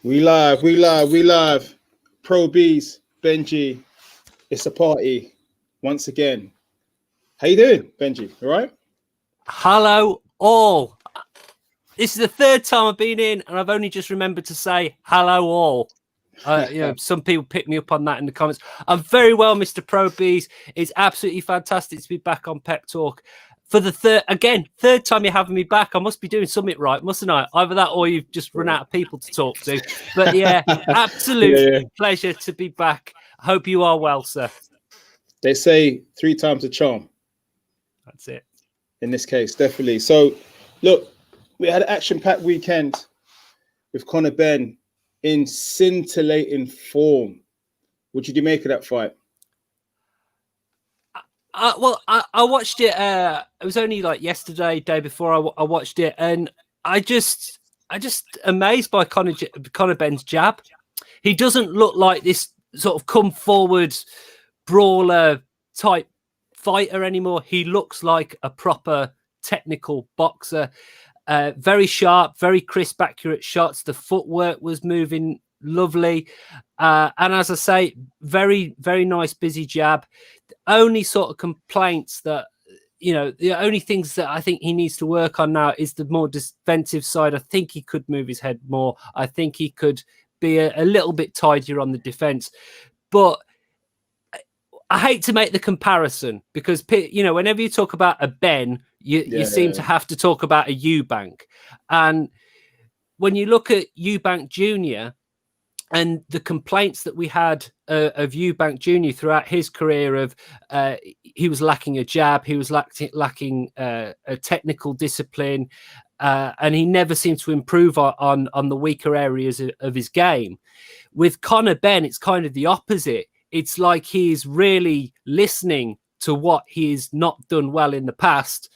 We live. Pro Beez, Benji. It's a party once again. How you doing, Benji? All right? Hello, all. This is the third time I've been in, and I've only just remembered to say hello, all. Some people pick me up on that in the comments. I'm very well, Mr. Pro Beez. It's absolutely fantastic to be back on Pep Talk. For the third time you're having me back. I must be doing something right, mustn't I? Either that or you've just run out of people to talk to. But yeah, absolute pleasure to be back. I hope you are well, sir. They say 3 times a charm. That's it. In this case, definitely. So, look, we had an action-packed weekend with Conor Benn in scintillating form. What did you make of that fight? I watched it. It was only like yesterday, day before I watched it, and I just amazed by Conor Benn's jab. He doesn't look like this sort of come forward brawler type fighter anymore. He looks like a proper technical boxer. Very sharp, very crisp, accurate shots. The footwork was moving lovely, and as I say, very, very nice, busy jab. The only sort of complaints that, the only things that I think he needs to work on now is the more defensive side. I think he could move his head more. I think he could be a little bit tidier on the defense. But I hate to make the comparison because, whenever you talk about a Ben, you seem to have to talk about a Eubank. And when you look at Eubank Jr., and the complaints that we had of Eubank Jr. throughout his career of he was lacking a jab, he was lacking a technical discipline, and he never seemed to improve on the weaker areas of his game. With Conor Benn, it's kind of the opposite. It's like he's really listening to what he's not done well in the past,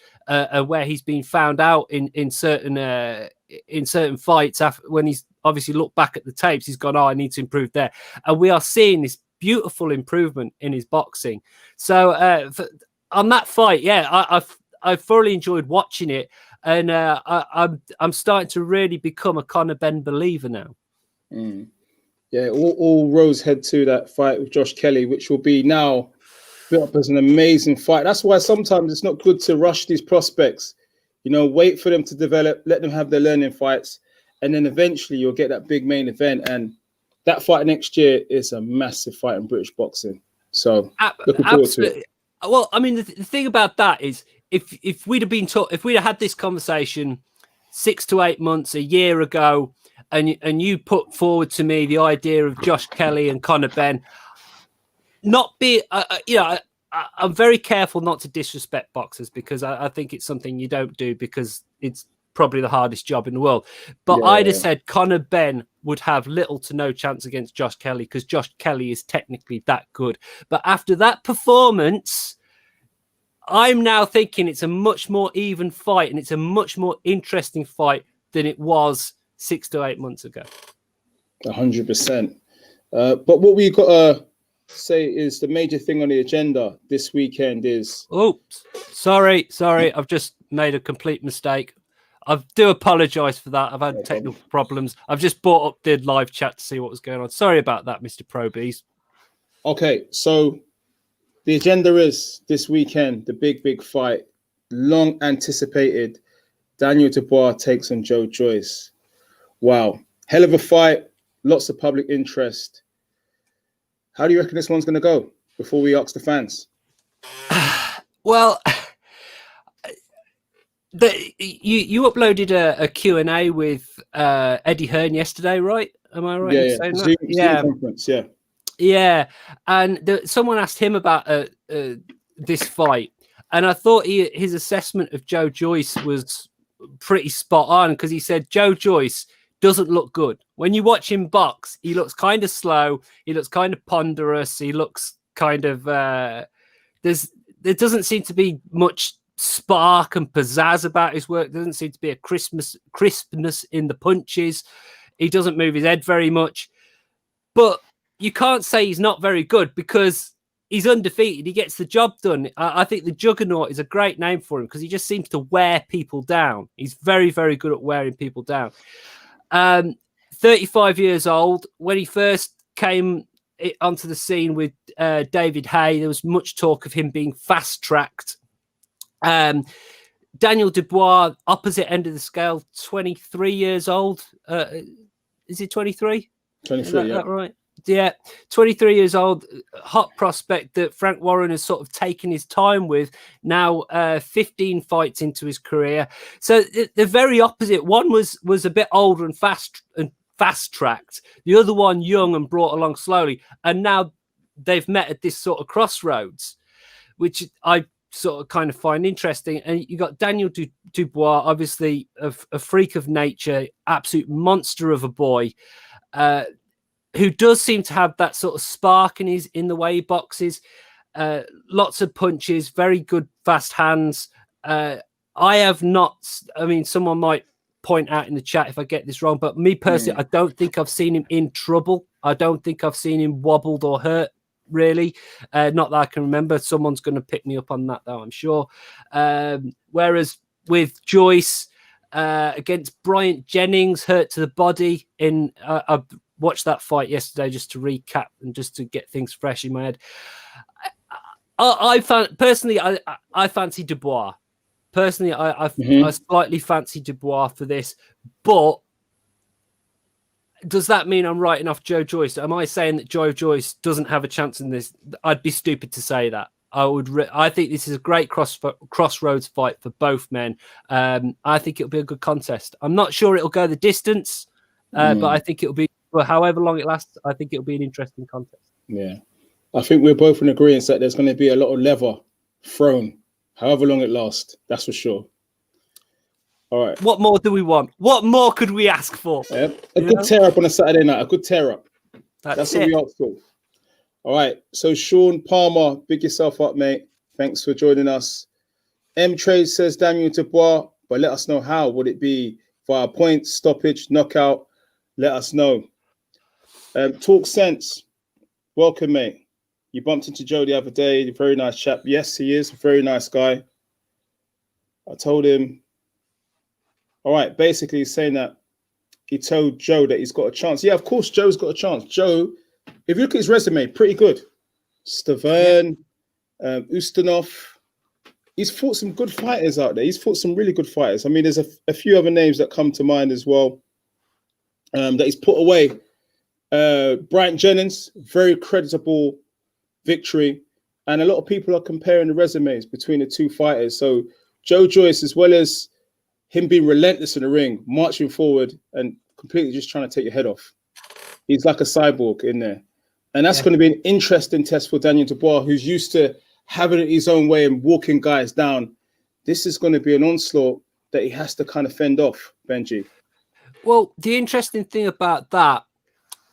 where he's been found out in certain fights after, when he's obviously looked back at the tapes, he's gone, I need to improve there. And we are seeing this beautiful improvement in his boxing. So on that fight, I thoroughly enjoyed watching it. And I'm starting to really become a Conor Benn believer now. Mm. Yeah, all roads head to that fight with Josh Kelly, which will be now built up as an amazing fight. That's why sometimes it's not good to rush these prospects. Wait for them to develop, let them have their learning fights, and then eventually you'll get that big main event. And that fight next year is a massive fight in British boxing. So looking forward to it. Well, I mean, the thing about that is if we'd have had this conversation 6 to 8 months, a year ago, and you put forward to me the idea of Josh Kelly and Conor Benn, I'm very careful not to disrespect boxers because I think it's something you don't do because it's probably the hardest job in the world. But I'd have said Conor Benn would have little to no chance against Josh Kelly because Josh Kelly is technically that good. But after that performance, I'm now thinking it's a much more even fight and it's a much more interesting fight than it was 6 to 8 months ago. 100%. But what we got to say is the major thing on the agenda this weekend is... Oops. Sorry. I've just made a complete mistake. I do apologise for that. I've had technical problems. I've just brought up the live chat to see what was going on. Sorry about that, Mr. Pro Beez. Okay, so the agenda is this weekend, the big fight, long anticipated. Daniel Dubois takes on Joe Joyce. Wow. Hell of a fight. Lots of public interest. How do you reckon this one's going to go before we ask the fans? Well, you uploaded a Q&A with Eddie Hearn yesterday, right? Am I right in saying that? Zoom conference, yeah. Yeah, and someone asked him about this fight, and I thought his assessment of Joe Joyce was pretty spot on because he said Joe Joyce doesn't look good. When you watch him box, he looks kind of slow. He looks kind of ponderous. He looks kind of there doesn't seem to be much spark and pizzazz about his work. There doesn't seem to be a crispness in the punches. He doesn't move his head very much. But you can't say he's not very good because he's undefeated. He gets the job done. I think the Juggernaut is a great name for him because he just seems to wear people down. He's very, very good at wearing people down. 35 years old. When he first came onto the scene with David Haye, there was much talk of him being fast-tracked. Daniel Dubois, opposite end of the scale, 23 years old. Is he 23? 23, That right? Yeah, 23 years old, hot prospect that Frank Warren has sort of taken his time with. Now 15 fights into his career. So the very opposite. One was a bit older and fast-tracked. The other one young and brought along slowly. And now they've met at this sort of crossroads, which I sort of kind of find interesting. And you got Daniel Dubois, obviously a freak of nature, absolute monster of a boy, who does seem to have that sort of spark in the way he boxes. Lots of punches, very good fast hands. I have not, I mean, someone might point out in the chat if I get this wrong, but me personally, I don't think I've seen him in trouble. I don't think I've seen him wobbled or hurt, really. Not that I can remember. Someone's going to pick me up on that, though, I'm sure. Whereas with Joyce against Bryant Jennings, hurt to the body in... watched that fight yesterday just to recap and just to get things fresh in my head. I fancy Dubois. Personally, I slightly fancy Dubois for this, but does that mean I'm writing off Joe Joyce? Am I saying that Joe Joyce doesn't have a chance in this? I'd be stupid to say that. I think this is a great crossroads fight for both men. I think it'll be a good contest. I'm not sure it'll go the distance, but I think it'll be, for however long it lasts, I think it'll be an interesting contest. Yeah. I think we're both in agreement that there's going to be a lot of leather thrown, however long it lasts. That's for sure. All right. What more do we want? What more could we ask for? Yeah. A good tear up on a Saturday night. A good tear up. That's what we asked for. All right. So Sean Palmer, big yourself up, mate. Thanks for joining us. M Trade says Daniel Dubois, but let us know how. Would it be via points, stoppage, knockout? Let us know. Talk Sense. Welcome, mate. You bumped into Joe the other day. A very nice chap. Yes, he is. A very nice guy. I told him. All right. Basically, he's saying that he told Joe that he's got a chance. Yeah, of course, Joe's got a chance. Joe, if you look at his resume, pretty good. Stavern, Ustinov. He's fought some good fighters out there. He's fought some really good fighters. I mean, there's a few other names that come to mind as well that he's put away. Bryant Jennings, very creditable victory. And a lot of people are comparing the resumes between the two fighters. So Joe Joyce, as well as him being relentless in the ring, marching forward and completely just trying to take your head off. He's like a cyborg in there. And that's going to be an interesting test for Daniel Dubois, who's used to having it his own way and walking guys down. This is going to be an onslaught that he has to kind of fend off, Benji. Well, the interesting thing about that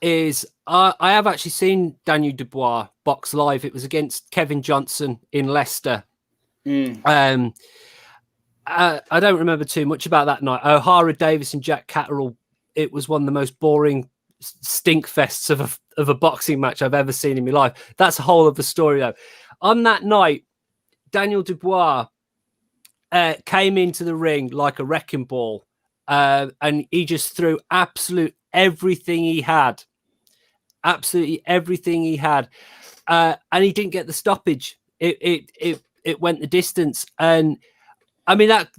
is I have actually seen Daniel Dubois box live. It was against Kevin Johnson in Leicester. I don't remember too much about that night. O'Hara Davis and Jack Catterall. It was one of the most boring stink fests of a boxing match I've ever seen in my life. That's a whole other story, though. On that night, Daniel Dubois came into the ring like a wrecking ball, and he just threw absolutely everything he had. Absolutely everything he had, and he didn't get the stoppage. It went the distance, and I mean that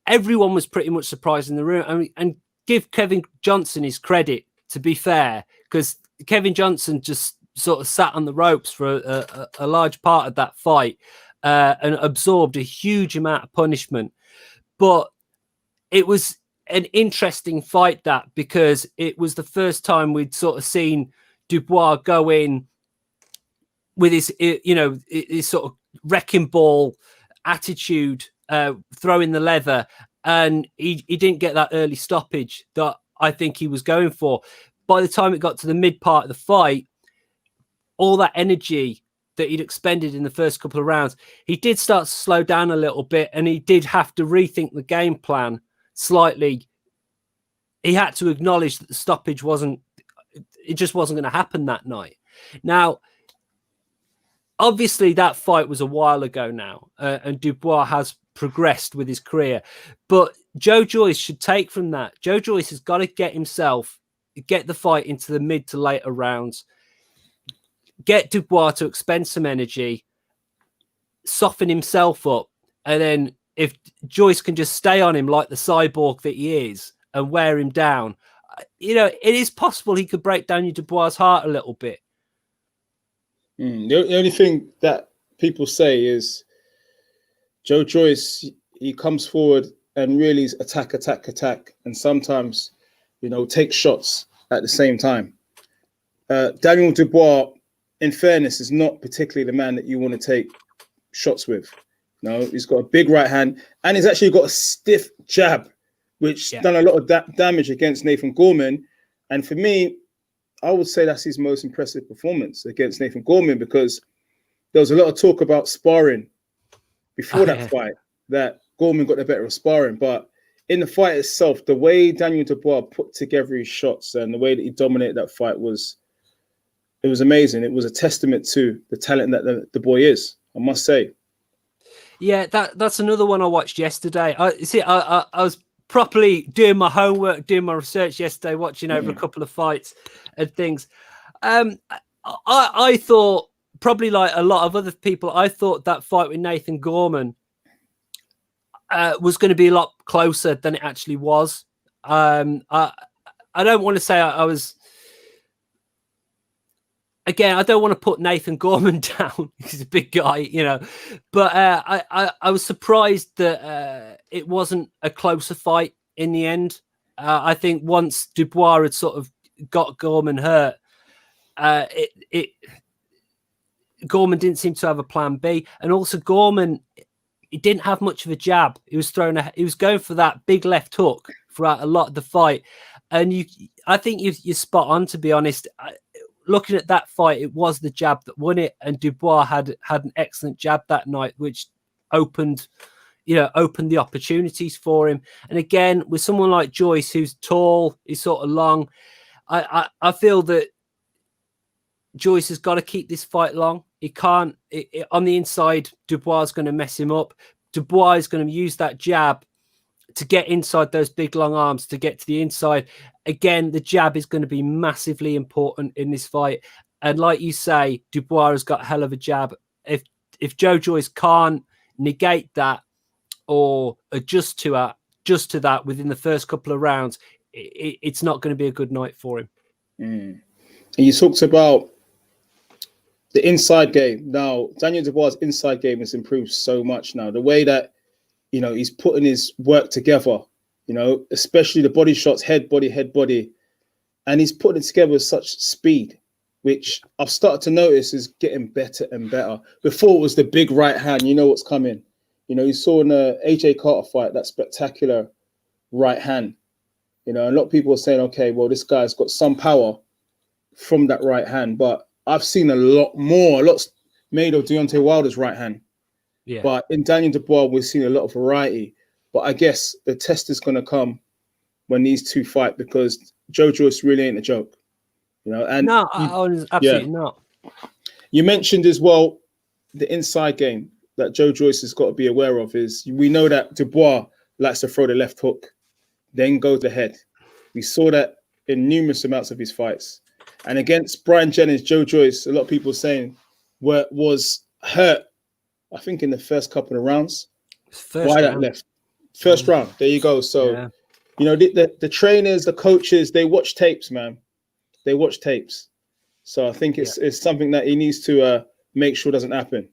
everyone was pretty much surprised in the room. I mean, and give Kevin Johnson his credit, to be fair, because Kevin Johnson just sort of sat on the ropes for a large part of that fight and absorbed a huge amount of punishment. But it was an interesting fight, that, because it was the first time we'd sort of seen Dubois go in with his, his sort of wrecking ball attitude, throwing the leather, and he didn't get that early stoppage that I think he was going for. By the time it got to the mid part of the fight, all that energy that he'd expended in the first couple of rounds, he did start to slow down a little bit, and he did have to rethink the game plan slightly. He had to acknowledge that the stoppage just wasn't going to happen that night. Now, obviously that fight was a while ago now, and Dubois has progressed with his career, but Joe Joyce should take from that. Joe Joyce has got to get himself get the fight into the mid to later rounds, get Dubois to expend some energy, soften himself up, and then if Joyce can just stay on him like the cyborg that he is and wear him down, it is possible he could break Daniel Dubois' heart a little bit. The only thing that people say is Joe Joyce, he comes forward and really attack, and sometimes, take shots at the same time. Daniel Dubois, in fairness, is not particularly the man that you want to take shots with. He's got a big right hand, and he's actually got a stiff jab, which done a lot of damage against Nathan Gorman. And for me, I would say that's his most impressive performance against Nathan Gorman, because there was a lot of talk about sparring before that fight, that Gorman got the better of sparring. But in the fight itself, the way Daniel Dubois put together his shots and the way that he dominated that fight was amazing. It was a testament to the talent that the boy is, I must say. Yeah, that's another one I watched yesterday. I was properly doing my homework, doing my research yesterday, watching over a couple of fights and things. I thought, probably like a lot of other people, I thought that fight with Nathan Gorman was going to be a lot closer than it actually was. I don't want to say I was... Again, I don't want to put Nathan Gorman down. He's a big guy, but I was surprised that it wasn't a closer fight in the end. I think once Dubois had sort of got Gorman hurt, Gorman didn't seem to have a plan B, and also Gorman, he didn't have much of a jab. He was going for that big left hook throughout a lot of the fight, and I think you're spot on, to be honest. Looking at that fight, it was the jab that won it, and Dubois had an excellent jab that night, which opened the opportunities for him. And again, with someone like Joyce, who's tall, he's sort of long, I feel that Joyce has got to keep this fight long. He can't on the inside. Dubois is going to mess him up. Dubois is going to use that jab to get inside those big long arms, to get to the inside. Again, the jab is going to be massively important in this fight. And like you say, Dubois has got a hell of a jab. If Joe Joyce can't negate that or adjust to that within the first couple of rounds, it's not going to be a good night for him. And you talked about the inside game. Now, Daniel Dubois' inside game has improved so much now. The way that, he's putting his work together, especially the body shots, head, body. And he's putting it together with such speed, which I've started to notice is getting better and better. Before it was the big right hand, what's coming. You saw in the AJ Carter fight, that spectacular right hand. A lot of people are saying, okay, well, this guy's got some power from that right hand. But I've seen a lot made of Deontay Wilder's right hand. Yeah. But in Daniel Dubois, we've seen a lot of variety. But I guess the test is going to come when these two fight, because Joe Joyce really ain't a joke. And no, absolutely not. You mentioned as well the inside game that Joe Joyce has got to be aware of is, we know that Dubois likes to throw the left hook, then go to the head. We saw that in numerous amounts of his fights. And against Brian Jennings, Joe Joyce, a lot of people saying was hurt, I think, in the first couple of rounds. Why that left? First round. There you go. So, the trainers, the coaches, they watch tapes, man. They watch tapes. So I think it's something that he needs to make sure doesn't happen.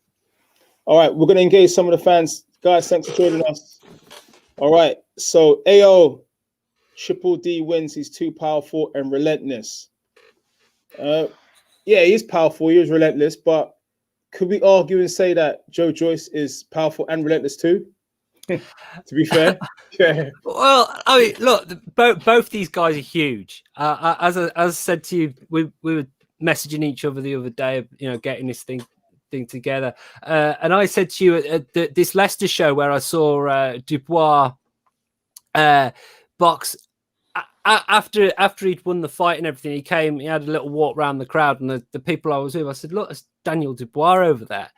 All right, we're going to engage some of the fans. Guys, thanks for joining us. All right, so AO, Triple D wins. He's too powerful and relentless. He's powerful. He is relentless, but could we argue and say that Joe Joyce is powerful and relentless too? To be fair, yeah. Well, I mean, look, both these guys are huge. As I said to you, we were messaging each other the other day, getting this thing together. And I said to you at this Leicester show where I saw Dubois box. After he'd won the fight and everything, he had a little walk around the crowd, and the people I was with, I said, look, it's Daniel Dubois over there.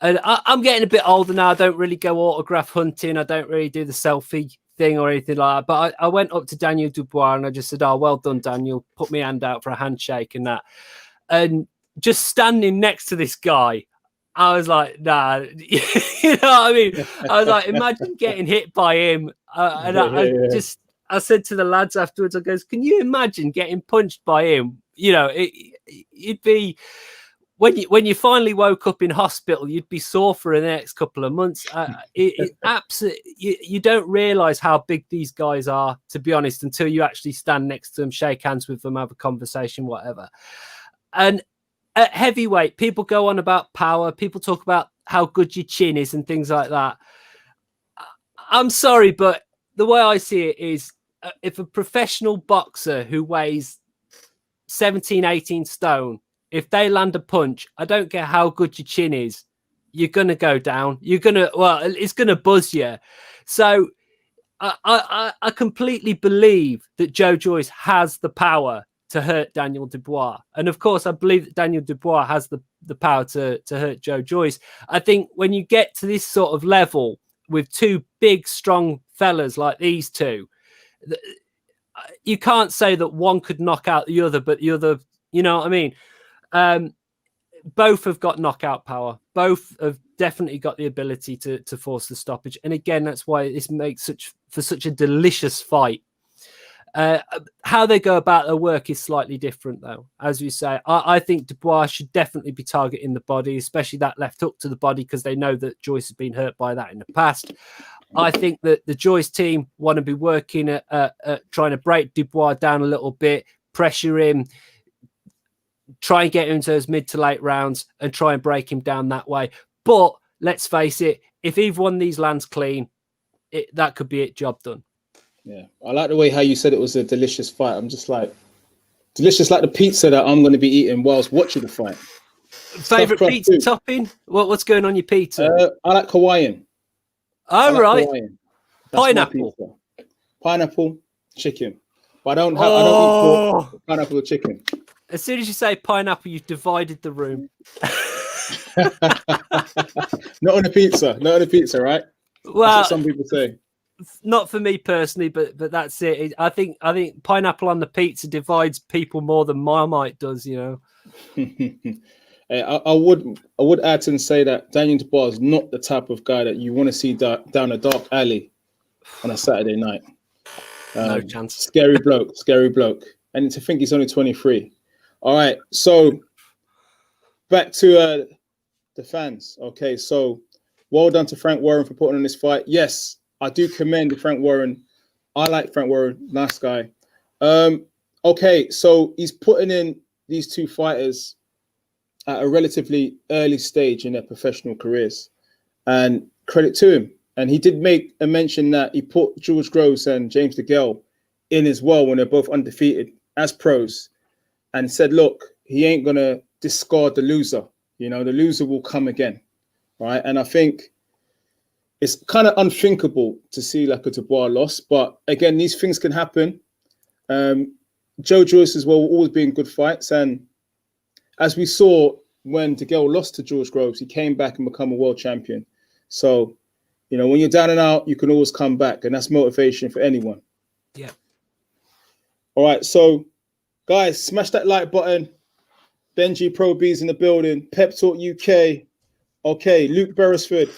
And I'm getting a bit older now. I don't really go autograph hunting. I don't really do the selfie thing or anything like that. But I went up to Daniel Dubois and I just said, "Oh, well done, Daniel. Put my hand out for a handshake and that." And just standing next to this guy, I was like, nah, you know what I mean? I was like, imagine getting hit by him. I said to the lads afterwards, I goes, can you imagine getting punched by him? You know, it'd be when you finally woke up in hospital, you'd be sore for the next couple of months. Absolutely, you don't realize how big these guys are, to be honest, until you actually stand next to them, shake hands with them, have a conversation, whatever. And at heavyweight, people go on about power. People talk about how good your chin is and things like that. I'm sorry, but the way I see it is if a professional boxer who weighs 17, 18 stone, if they land a punch, I don't care how good your chin is, you're going to go down. It's going to buzz you. So I completely believe that Joe Joyce has the power to hurt Daniel Dubois. And of course, I believe that Daniel Dubois has the power to hurt Joe Joyce. I think when you get to this sort of level with two big, strong fellas like these two, you can't say that one could knock out the other, but the other, you know what I mean? Both have got knockout power. Both have definitely got the ability to force the stoppage. And again, that's why this makes such a delicious fight. How they go about their work is slightly different, though. As you say, I think Dubois should definitely be targeting the body, especially that left hook to the body, because they know that Joyce has been hurt by that in the past. I think that the Joyce team want to be working at trying to break Dubois down a little bit, pressure him, try and get him into those mid to late rounds and try and break him down that way. But let's face it, if either one of these lands clean, that could be it, job done. Yeah, I like the way how you said it was a delicious fight. I'm just like, delicious like the pizza that I'm going to be eating whilst watching the fight. Favorite pizza topping? What's going on your pizza? I like Hawaiian. Oh, right. Hawaiian. Pineapple. Pineapple, chicken. But I don't eat pork, pineapple or chicken. As soon as you say pineapple, you've divided the room. Not on a pizza, right? Well, that's what some people say. Not for me personally, but that's it. I think pineapple on the pizza divides people more than Marmite does. You know. I would add to and say that Daniel Dubois is not the type of guy that you want to see down a dark alley on a Saturday night. No chance. Scary bloke. And to think he's only 23. All right, so back to the fans. Okay, so well done to Frank Warren for putting on this fight. Yes, I do commend Frank Warren. I like Frank Warren, nice guy. Okay, so he's putting in these two fighters at a relatively early stage in their professional careers, and credit to him. And he did make a mention that he put George Groves and James DeGale in as well when they're both undefeated as pros, and said, look, he ain't going to discard the loser. You know, the loser will come again, right? And I think it's kind of unthinkable to see like a Dubois loss. But again, these things can happen. Joe Joyce as well will always be in good fights. And as we saw when DeGale lost to George Groves, he came back and become a world champion. So, you know, when you're down and out, you can always come back. And that's motivation for anyone. Yeah. All right. So, guys, smash that like button. Benji Pro Beez in the building. Pep Talk UK. Okay, Luke Beresford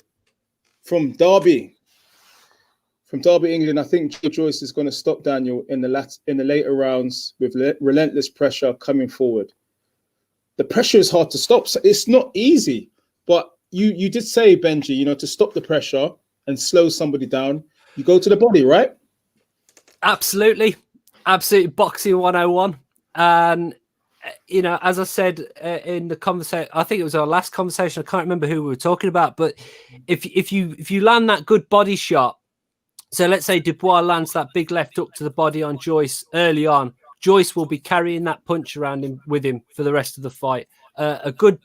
from Derby, England. I think Joe Joyce is going to stop Daniel in the later rounds with relentless pressure coming forward. The pressure is hard to stop. So it's not easy. But you did say, Benji, you know, to stop the pressure and slow somebody down, you go to the body, right? Absolutely. Boxing 101. And you know, as I said in the conversation, I think it was our last conversation. I can't remember who we were talking about, but if you land that good body shot, so let's say Dubois lands that big left hook to the body on Joyce early on, Joyce will be carrying that punch around him with him for the rest of the fight. A good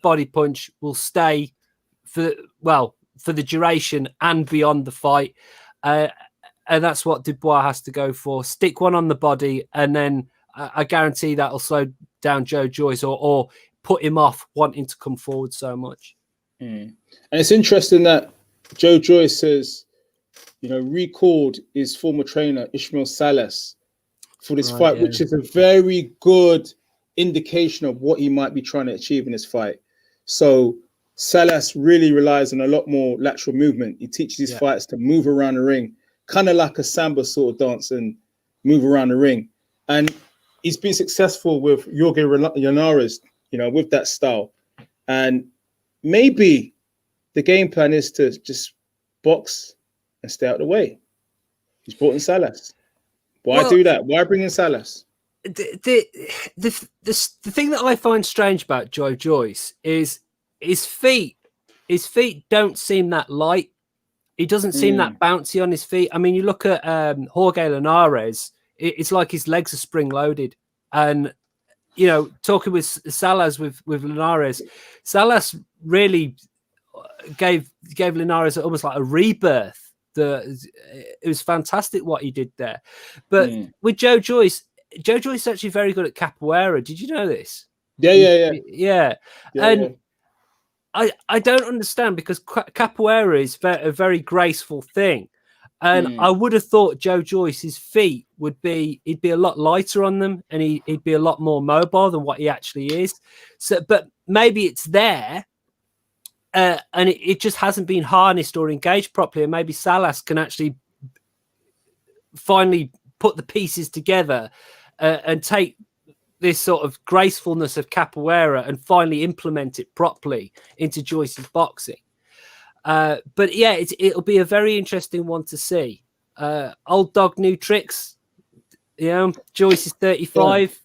body punch will stay for the duration and beyond the fight, and that's what Dubois has to go for. Stick one on the body, and then I guarantee that'll slow down Joe Joyce or put him off wanting to come forward so much. And it's interesting that Joe Joyce has, recalled his former trainer Ishmael Salas for this fight, yeah. which is a very good indication of what he might be trying to achieve in this fight. So Salas really relies on a lot more lateral movement. He teaches his fighters to move around the ring, kind of like a samba sort of dance, and move around the ring. And he's been successful with Jorge Linares, with that style. And maybe the game plan is to just box and stay out of the way. He's brought in Salas. Why do that? Why bring in Salas? The thing that I find strange about Joe Joyce is his feet. His feet don't seem that light. He doesn't seem that bouncy on his feet. I mean, you look at Jorge Linares, it's like his legs are spring loaded. And, talking with Salas, with Linares, Salas really gave Linares almost like a rebirth. It was fantastic what he did there. But with Joe Joyce is actually very good at capoeira. Did you know this? Yeah. And I don't understand, because capoeira is a very graceful thing. And I would have thought Joe Joyce's feet he'd be a lot lighter on them, and he'd be a lot more mobile than what he actually is. So, but maybe it's there. And it just hasn't been harnessed or engaged properly. And maybe Salas can actually finally put the pieces together and take this sort of gracefulness of capoeira and finally implement it properly into Joyce's boxing. But yeah, it'll be a very interesting one to see. Old dog, new tricks. Joyce is 35. Yeah.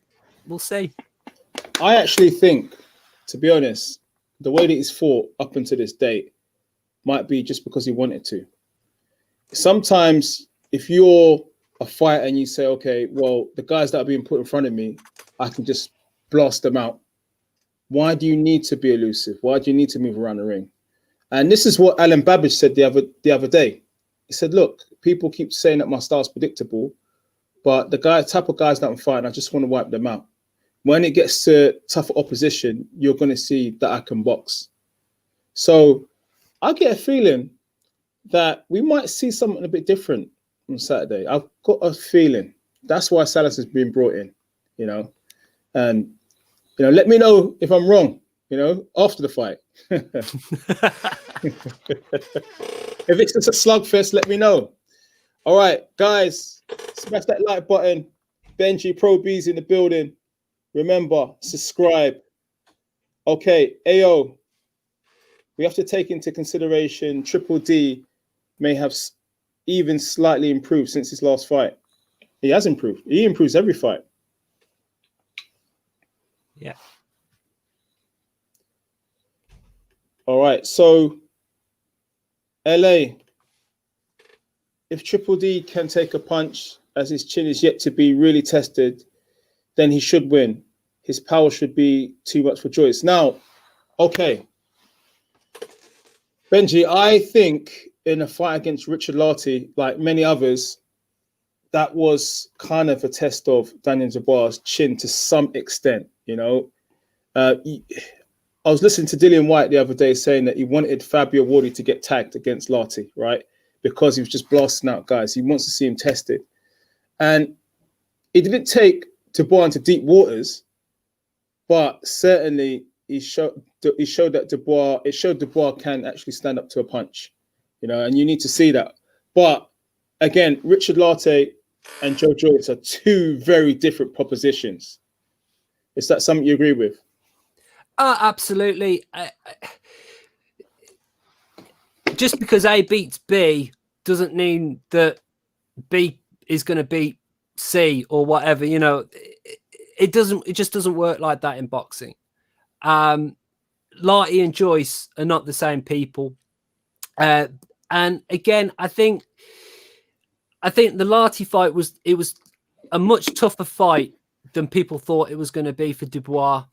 We'll see. I actually think, to be honest, the way that he's fought up until this date might be just because he wanted to. Sometimes if you're a fighter and you say, okay, well, the guys that are being put in front of me, I can just blast them out. Why do you need to be elusive? Why do you need to move around the ring? And this is what Alan Babbage said the other day. He said, look, people keep saying that my style's predictable, but the type of guys that I'm fighting, I just want to wipe them out. When it gets to tougher opposition, you're going to see that I can box. So I get a feeling that we might see something a bit different on Saturday. I've got a feeling. That's why Salas has been brought in, and, let me know if I'm wrong, after the fight. If it's just a slugfest, let me know. All right, guys, smash that like button. Benji, Pro Beez in the building. Remember, subscribe. Okay, AO, we have to take into consideration Triple D may have even slightly improved since his last fight. He has improved. He improves every fight. Yeah. All right, so LA, if Triple D can take a punch as his chin is yet to be really tested, then he should win. His power should be too much for Joyce. Now, okay. Benji, I think in a fight against Richard Lartey, like many others, that was kind of a test of Daniel Dubois' chin to some extent, I was listening to Dillian White the other day saying that he wanted Fabio Wardy to get tagged against Lartey, right? Because he was just blasting out guys. He wants to see him tested. And it didn't take Dubois into deep waters, but certainly he showed that Dubois can actually stand up to a punch, and you need to see that. But again, Richard Lartey and Joe Joyce are two very different propositions. Is that something you agree with? Absolutely. Just because A beats B doesn't mean that B is going to beat C or whatever. It just doesn't work like that in boxing. Lartey and Joyce are not the same people. And again, I think the Lartey fight was a much tougher fight than people thought it was going to be for Dubois.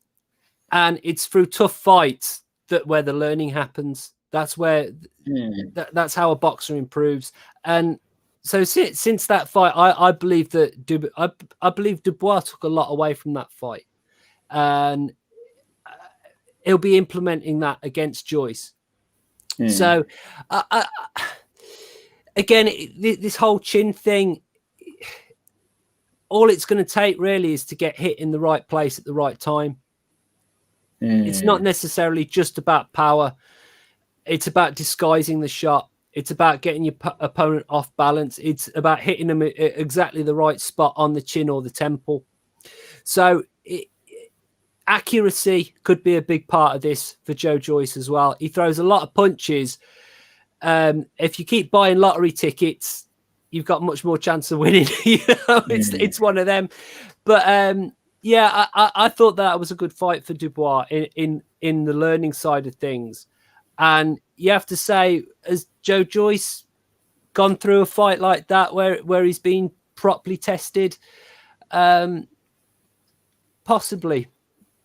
And it's through tough fights where the learning happens. That's where that's how a boxer improves. And so since that fight, I believe that I believe Dubois took a lot away from that fight, and he'll be implementing that against Joyce. So again, this whole chin thing, all it's going to take really is to get hit in the right place at the right time. It's not necessarily just about power. It's about disguising the shot. It's about getting your opponent off balance. It's about hitting them at exactly the right spot on the chin or the temple. So accuracy could be a big part of this for Joe Joyce as well. He throws a lot of punches. If you keep buying lottery tickets, you've got much more chance of winning. It's one of them. But I thought that was a good fight for Dubois in the learning side of things. And you have to say, has Joe Joyce gone through a fight like that where he's been properly tested? Possibly.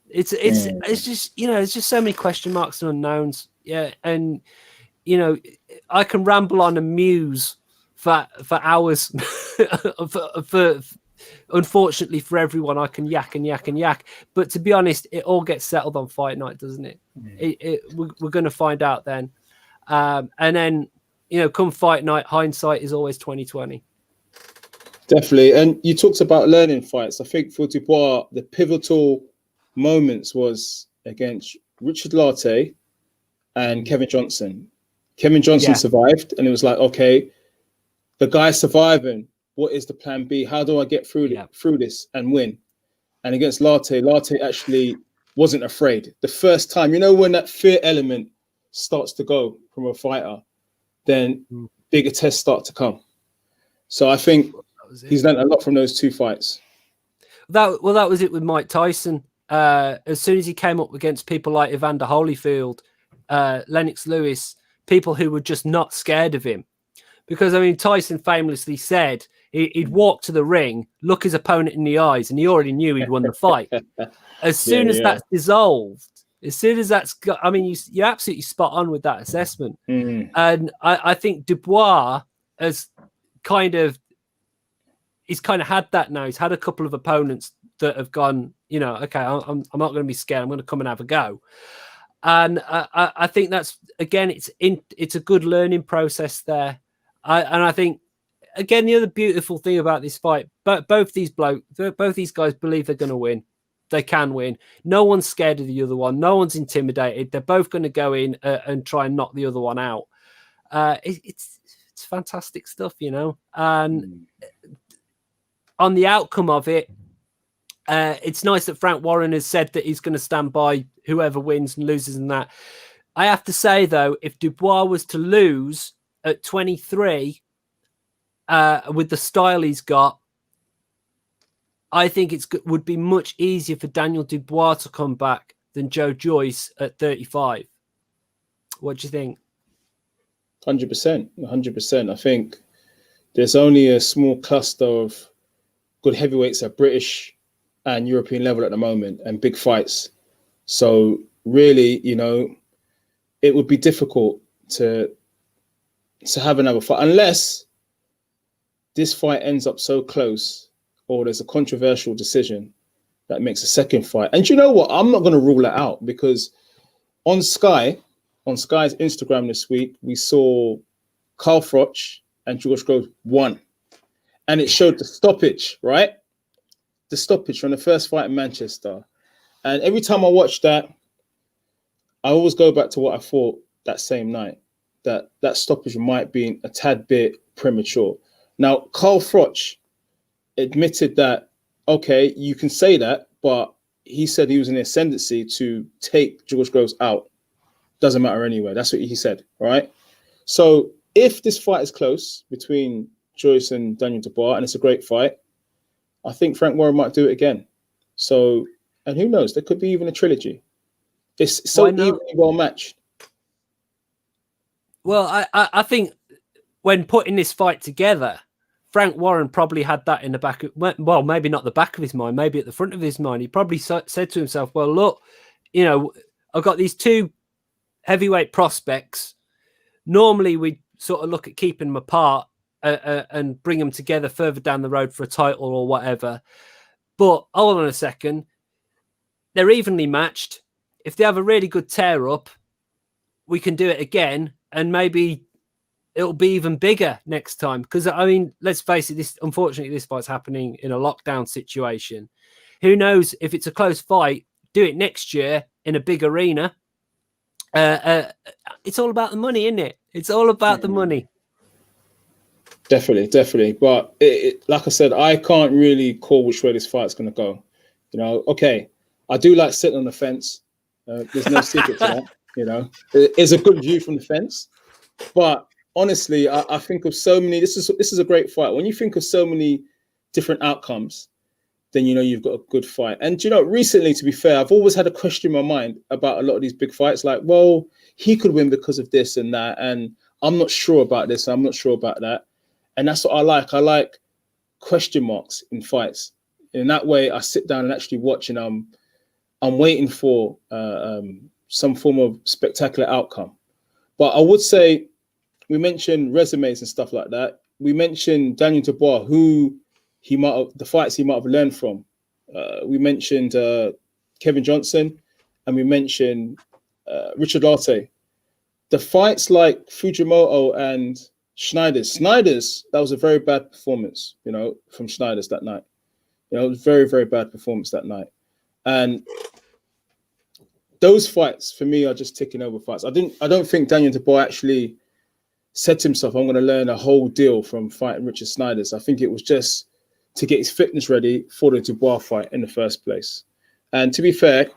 It's just, there's just so many question marks and unknowns. Yeah, and I can ramble on and muse for hours. for unfortunately for everyone, I can yak and yak and yak. But to be honest, it all gets settled on fight night, doesn't it? We're going to find out then. And then, come fight night, hindsight is always 20/20. Definitely. And you talked about learning fights. I think for Dubois, the pivotal moments was against Richard Lartey and Kevin Johnson. Kevin Johnson survived, and it was like, okay, the guy's surviving. What is the plan B? How do I get through this and win? And against Lartey actually wasn't afraid. The first time, when that fear element starts to go from a fighter, then bigger tests start to come. So I think he's learned a lot from those two fights. That was it with Mike Tyson. As soon as he came up against people like Evander Holyfield, Lennox Lewis, people who were just not scared of him. Because, Tyson famously said he'd walk to the ring, look his opponent in the eyes, and he already knew he'd won the fight. As soon as that's dissolved, as soon as that's got, you're absolutely spot on with that assessment. And I think Dubois has he's kind of had that now. He's had a couple of opponents that have gone, okay, I'm not going to be scared. I'm going to come and have a go. And I think that's, again, it's a good learning process there. And I think, again, the other beautiful thing about this fight, both these guys believe they're going to win. They can win. No one's scared of the other one. No one's intimidated. They're both going to go in and try and knock the other one out. It's fantastic stuff, And on the outcome of it, it's nice that Frank Warren has said that he's going to stand by whoever wins and loses and that. I have to say, though, if Dubois was to lose at 23 with the style he's got, I think would be much easier for Daniel Dubois to come back than Joe Joyce at 35. What do you think? 100%. I think there's only a small cluster of good heavyweights at British and European level at the moment, and big fights. So really, it would be difficult to have another fight unless this fight ends up so close or there's a controversial decision that makes a second fight. And you know what? I'm not going to rule it out, because on Sky's Instagram this week, we saw Carl Froch and George Groves won. And it showed the stoppage, right? The stoppage from the first fight in Manchester. And every time I watch that, I always go back to what I thought that same night, that stoppage might be a tad bit premature. Now, Carl Froch admitted that, okay, you can say that, but he said he was in the ascendancy to take George Groves out. Doesn't matter anyway. That's what he said, right? So if this fight is close between Joyce and Daniel Dubois, and it's a great fight, I think Frank Warren might do it again. So, and who knows? There could be even a trilogy. It's so evenly well matched. Well, I think when putting this fight together, Frank Warren probably had that in the back of, well, maybe not the back of his mind, maybe at the front of his mind. He probably said to himself, well, look, I've got these two heavyweight prospects. Normally we sort of look at keeping them apart and bring them together further down the road for a title or whatever. But hold on a second. They're evenly matched. If they have a really good tear up, we can do it again. And maybe it'll be even bigger next time. Because I mean, let's face it, unfortunately this fight's happening in a lockdown situation. Who knows if it's a close fight? Do it next year in a big arena. It's all about the money, isn't it? It's all about the money. Definitely. But like I said, I can't really call which way this fight's going to go. Okay, I do like sitting on the fence. There's no secret to that. It's a good view from the fence. But honestly, I think of so many. This is a great fight. When you think of so many different outcomes, then you've got a good fight. And recently, to be fair, I've always had a question in my mind about a lot of these big fights. Like, well, he could win because of this and that, and I'm not sure about this. I'm not sure about that. And that's what I like. I like question marks in fights. In that way, I sit down and actually watch, and I'm waiting for some form of spectacular outcome. But I would say, we mentioned resumes and stuff like that. We mentioned Daniel Dubois, the fights he might have learned from. We mentioned Kevin Johnson, and we mentioned Richard Lartey. The fights like Fujimoto and Snyder's, that was a very bad performance, from Snyder's that night. It was very, very bad performance that night. And those fights for me are just ticking over fights. I don't think Daniel Dubois actually said to himself, I'm going to learn a whole deal from fighting Richard Snyder's. I think it was just to get his fitness ready for the Dubois fight in the first place. And to be fair,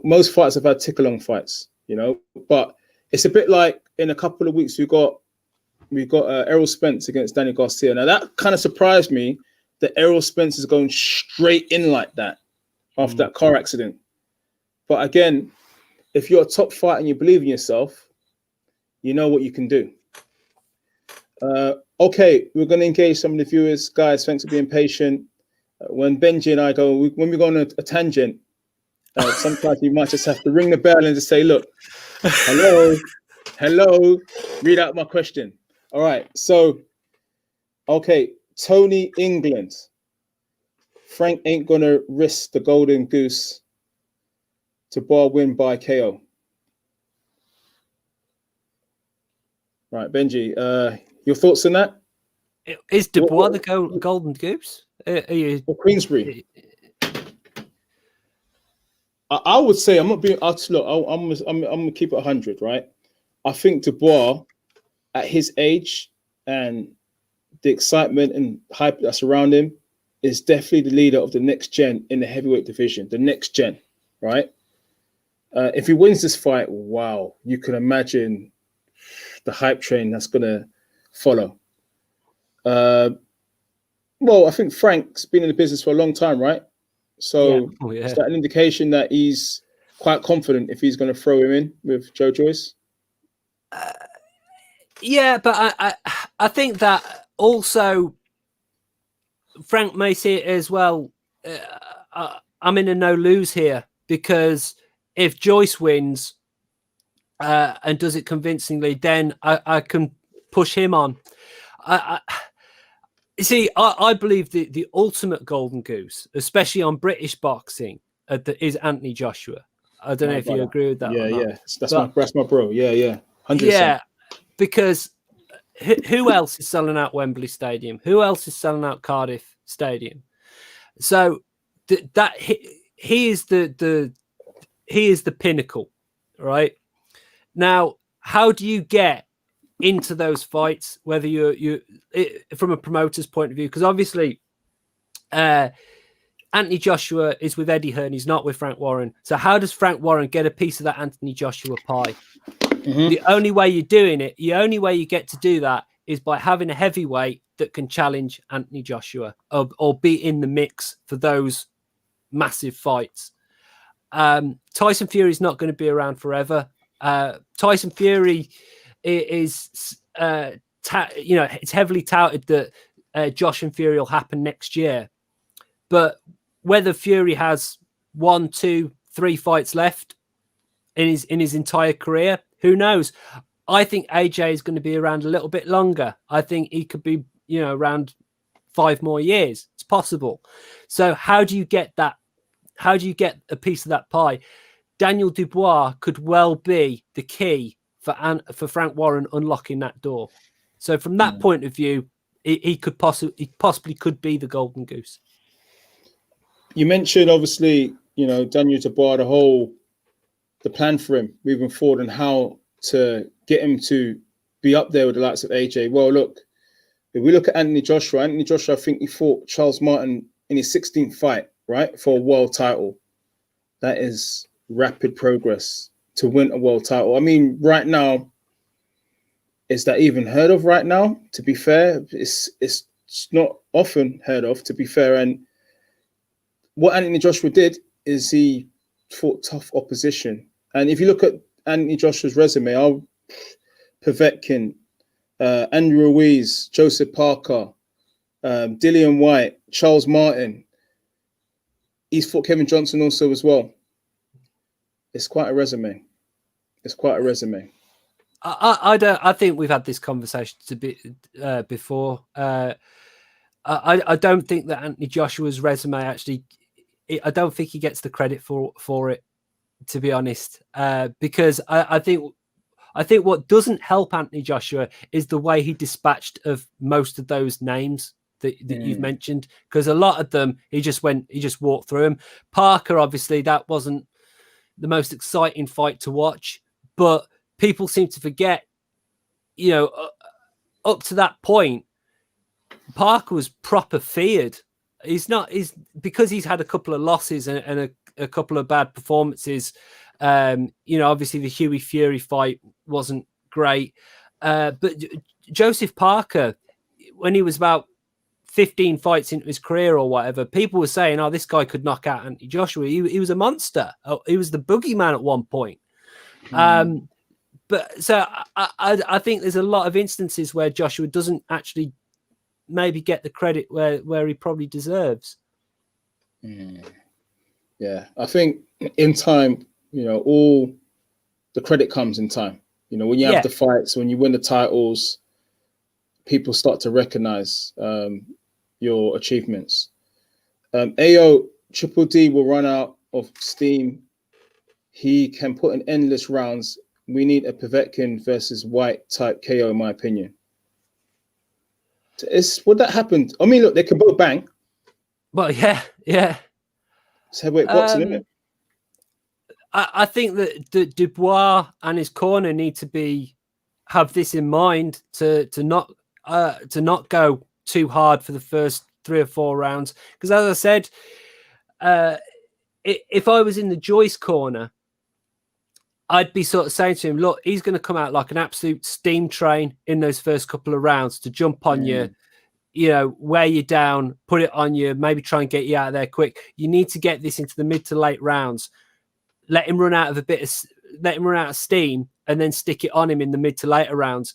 most fights have had tick-along fights, but it's a bit like in a couple of weeks, we got Errol Spence against Daniel Garcia. Now that kind of surprised me that Errol Spence is going straight in like that after that car accident. But again, if you're a top fighter and you believe in yourself, you know what you can do. Okay, we're going to engage some of the viewers. Guys, thanks for being patient. When Benji and I when we go on a tangent, sometimes you might just have to ring the bell and just say, look, hello, read out my question. All right, so, okay, Tony England. Frank ain't going to risk the Golden Goose to bar win by KO. Right, Benji, your thoughts on that? Is Dubois the Golden Goose? Or Queensbury? I would say I'm not being. Look, I'm gonna keep it 100, right? I think Dubois, at his age and the excitement and hype that's around him, is definitely the leader of the next gen in the heavyweight division. The next gen, right? If he wins this fight, wow, you can imagine the hype train that's gonna follow. Well, I think Frank's been in the business for a long time, right? So is that an indication that he's quite confident if he's going to throw him in with Joe Joyce? Yeah, but I think that also Frank may see it as well. I'm in a no lose here, because if Joyce wins and does it convincingly, then I can push him on. You see, I believe the ultimate Golden Goose, especially on British boxing, is Anthony Joshua. I don't know if you agree with that. Yeah. That's my bro. Yeah. 100%. Yeah, because who else is selling out Wembley Stadium? Who else is selling out Cardiff Stadium? So he is the pinnacle, right? Now, how do you get into those fights, whether you from a promoter's point of view? Because obviously Anthony Joshua is with Eddie Hearn, he's not with Frank Warren. So how does Frank Warren get a piece of that Anthony Joshua pie? The only way you're doing it, the only way you get to do that is by having a heavyweight that can challenge Anthony Joshua or be in the mix for those massive fights. Tyson Fury is not going to be around forever. Tyson Fury is it's heavily touted that Josh and Fury will happen next year, but whether Fury has 1, 2, 3 fights left in his entire career, who knows? I think AJ is going to be around a little bit longer. I think he could be around 5 more years. It's possible. So how do you get that? How do you get a piece of that pie? Daniel Dubois could well be the key for Frank Warren unlocking that door. So from that point of view, he possibly could be the Golden Goose. You mentioned obviously, Daniel Dubois, the plan for him moving forward and how to get him to be up there with the likes of AJ. Well, look, if we look at Anthony Joshua, I think he fought Charles Martin in his 16th fight, right, for a world title. That is rapid progress to win a world title. I mean, right now, is that even heard of right now? To be fair, it's not often heard of, to be fair. And what Anthony Joshua did is he fought tough opposition. And if you look at Anthony Joshua's resume, Povetkin, Andrew Ruiz, Joseph Parker, Dillian White, Charles Martin. He's fought Kevin Johnson also as well. It's quite a resume. I think we've had this conversation before. I don't think that Anthony Joshua's resume actually. I don't think he gets the credit for it, to be honest. Because I think what doesn't help Anthony Joshua is the way he dispatched of most of those names that you've mentioned. Because a lot of them, he just walked through them. Parker, obviously, that wasn't the most exciting fight to watch, but people seem to forget, up to that point, Parker was proper feared. Because he's had a couple of losses and a couple of bad performances. Obviously the Huey Fury fight wasn't great. But Joseph Parker, when he was about 15 fights into his career or whatever, people were saying, oh, this guy could knock out Anthony Joshua. He was a monster. He was the boogeyman at one point. But so I think there's a lot of instances where Joshua doesn't actually maybe get the credit where he probably deserves. Yeah, I think in time, all the credit comes in time. When you have the fights, when you win the titles, people start to recognize your achievements. AO Triple D will run out of steam. He can put in endless rounds. We need a Povetkin versus White type KO, in my opinion. Would that happen? I mean, look, they can both bang. Well, yeah. It's heavyweight boxing, isn't it? I think that Dubois and his corner need to have this in mind to not go too hard for the first 3 or 4 rounds. Because as I said, if I was in the Joyce corner, I'd be sort of saying to him, look, he's going to come out like an absolute steam train in those first couple of rounds to jump on you, wear you down, put it on you, maybe try and get you out of there quick. You need to get this into the mid to late rounds. Let him run out of steam and then stick it on him in the mid to later rounds.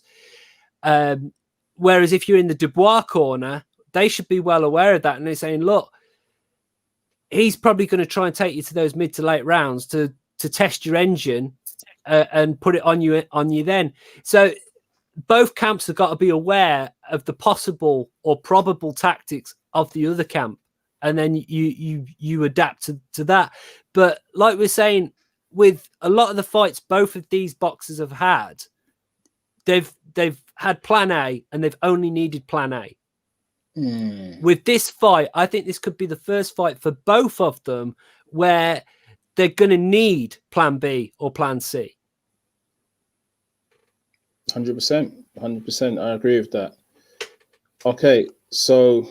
Whereas if you're in the Dubois corner, they should be well aware of that. And they're saying, look, he's probably going to try and take you to those mid to late rounds to test your engine and put it on you then. So both camps have got to be aware of the possible or probable tactics of the other camp. And then you adapt to that. But like we're saying, with a lot of the fights both of these boxers have had, they've had plan A and they've only needed plan A. With this fight, I think this could be the first fight for both of them where they're going to need plan B or plan C. 100%. I agree with that. Okay, so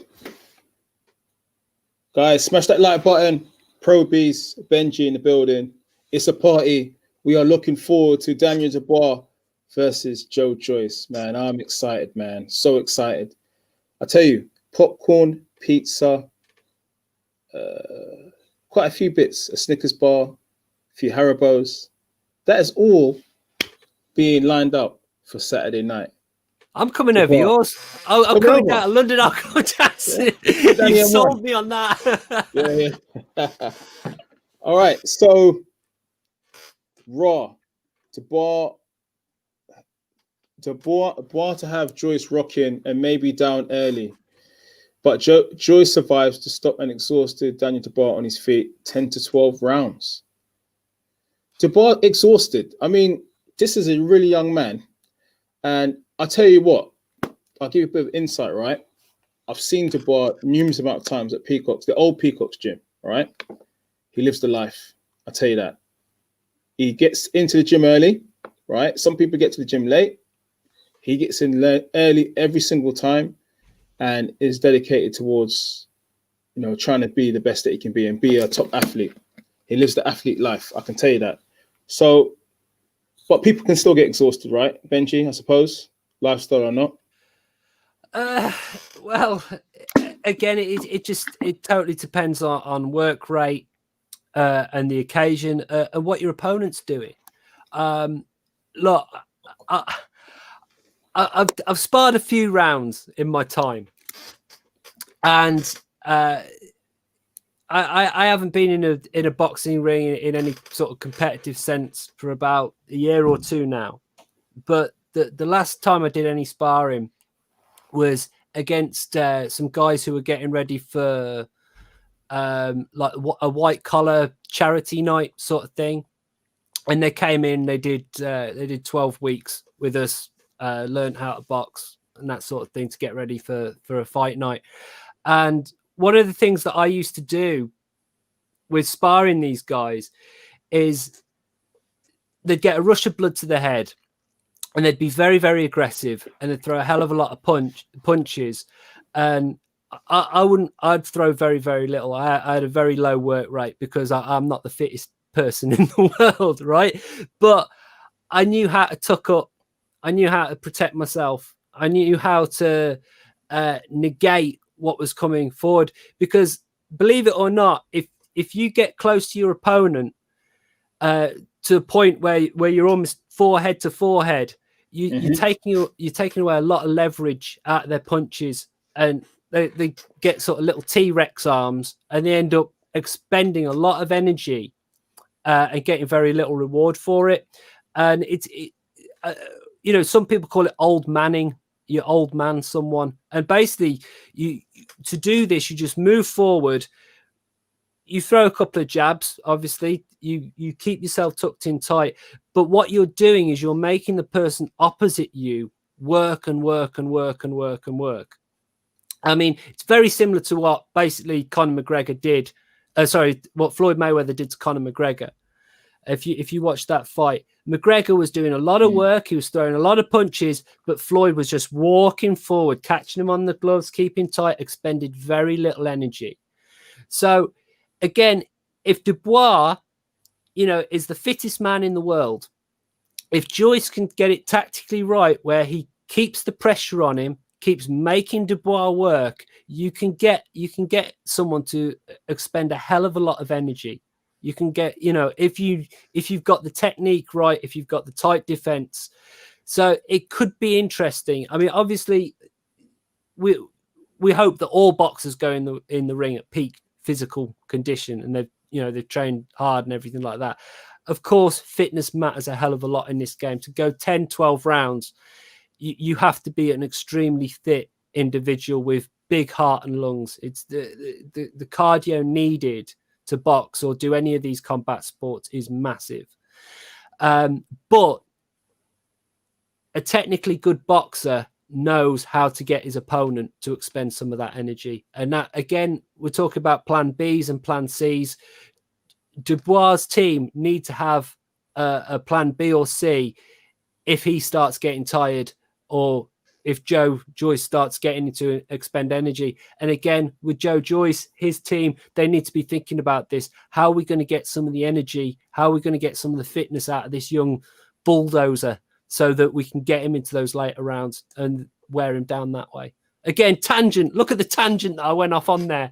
guys, smash that like button. Pro Beez, Benji in the building. It's a party. We are looking forward to Daniel Dubois versus Joe Joyce. Man, I'm excited, man. So excited. I tell you, popcorn, pizza, quite a few bits, a Snickers bar, a few Haribos. That is all being lined up for Saturday night. I'm coming over yours. I'm coming down to London. I'll come down. You sold me on that. Yeah. All right. So, Raw. Dubois to have Joyce rocking and maybe down early. But Joyce survives to stop an exhausted Daniel Dubois on his feet 10 to 12 rounds. Dubois exhausted. I mean, this is a really young man. And I'll tell you what, I'll give you a bit of insight, right? I've seen Dubois numerous amount of times at Peacock's, the old Peacock's gym, right? He lives the life. I'll tell you that. He gets into the gym early, right? Some people get to the gym late. He gets in early every single time and is dedicated towards, trying to be the best that he can be and be a top athlete. He lives the athlete life. I can tell you that. So, but people can still get exhausted, right? Benji, I suppose, lifestyle or not. Well, again, it totally depends on work rate and the occasion and what your opponent's doing. Look, I've sparred a few rounds in my time, and I haven't been in a boxing ring in any sort of competitive sense for about a year or two now. But the last time I did any sparring was against some guys who were getting ready for like a white collar charity night sort of thing, and they came in. They did 12 weeks with us, learned how to box and that sort of thing to get ready for a fight night. And one of the things that I used to do with sparring these guys is they'd get a rush of blood to the head and they'd be very, very aggressive and they'd throw a hell of a lot of punches. And I'd throw very, very little. I had a very low work rate because I'm not the fittest person in the world, right? But I knew how to tuck up. I knew how to protect myself. I knew how to negate what was coming forward, because believe it or not, if you get close to your opponent to a point where you're almost forehead to forehead, you're taking away a lot of leverage out of their punches, and they get sort of little T-Rex arms, and they end up expending a lot of energy and getting very little reward for it. And some people call it old manning. You old man someone, and basically to do this, you just move forward. You throw a couple of jabs, obviously. You keep yourself tucked in tight, but what you're doing is you're making the person opposite you work and work and work and work and work. I mean, it's very similar to what basically Conor McGregor did. What Floyd Mayweather did to Conor McGregor. If you watch that fight, McGregor was doing a lot of work. He was throwing a lot of punches, but Floyd was just walking forward, catching him on the gloves, keeping tight, expended very little energy. So, again, if Dubois, is the fittest man in the world, if Joyce can get it tactically right, where he keeps the pressure on him, keeps making Dubois work, you can get someone to expend a hell of a lot of energy. You can get, if you've got the technique right, if you've got the tight defense. So it could be interesting. I mean, obviously, we hope that all boxers go in the ring at peak physical condition, and they've trained hard and everything like that. Of course, fitness matters a hell of a lot in this game. To go 10, 12 rounds, you have to be an extremely fit individual with big heart and lungs. It's the cardio needed to box or do any of these combat sports is massive. But a technically good boxer knows how to get his opponent to expend some of that energy. And that, again, we're talking about plan Bs and plan Cs. Dubois' team need to have a plan B or C if he starts getting tired, or if Joe Joyce starts getting to expend energy. And again, with Joe Joyce, his team, they need to be thinking about this. How are we going to get some of the energy? How are we going to get some of the fitness out of this young bulldozer so that we can get him into those later rounds and wear him down that way? Again, tangent. Look at the tangent that I went off on there.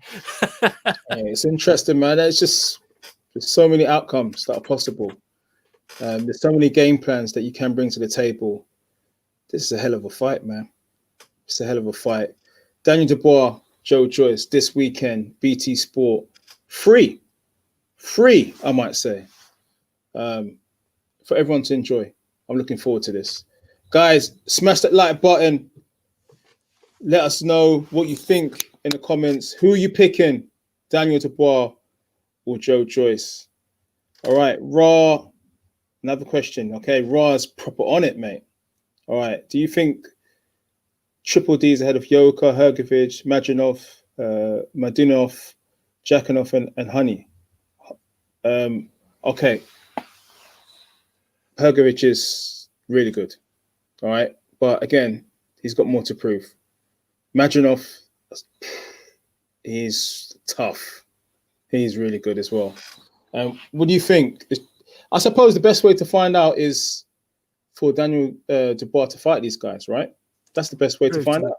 It's interesting, man. There's so many outcomes that are possible. There's so many game plans that you can bring to the table. This is a hell of a fight, man. It's a hell of a fight. Daniel Dubois, Joe Joyce, this weekend, BT Sport. Free, I might say, for everyone to enjoy. I'm looking forward to this. Guys, smash that like button. Let us know what you think in the comments. Who are you picking? Daniel Dubois or Joe Joyce? All right, Raw another question. Okay, Ra's proper on it, mate. All right. Do you think Triple D is ahead of Yoka, Hergovich, Majinov, Madinov, Jakanov, and Honey? Okay. Hergovich is really good. All right. But again, he's got more to prove. Majinov, he's tough. He's really good as well. What do you think? I suppose the best way to find out is for Daniel Dubois to fight these guys, right? That's the best way to find out.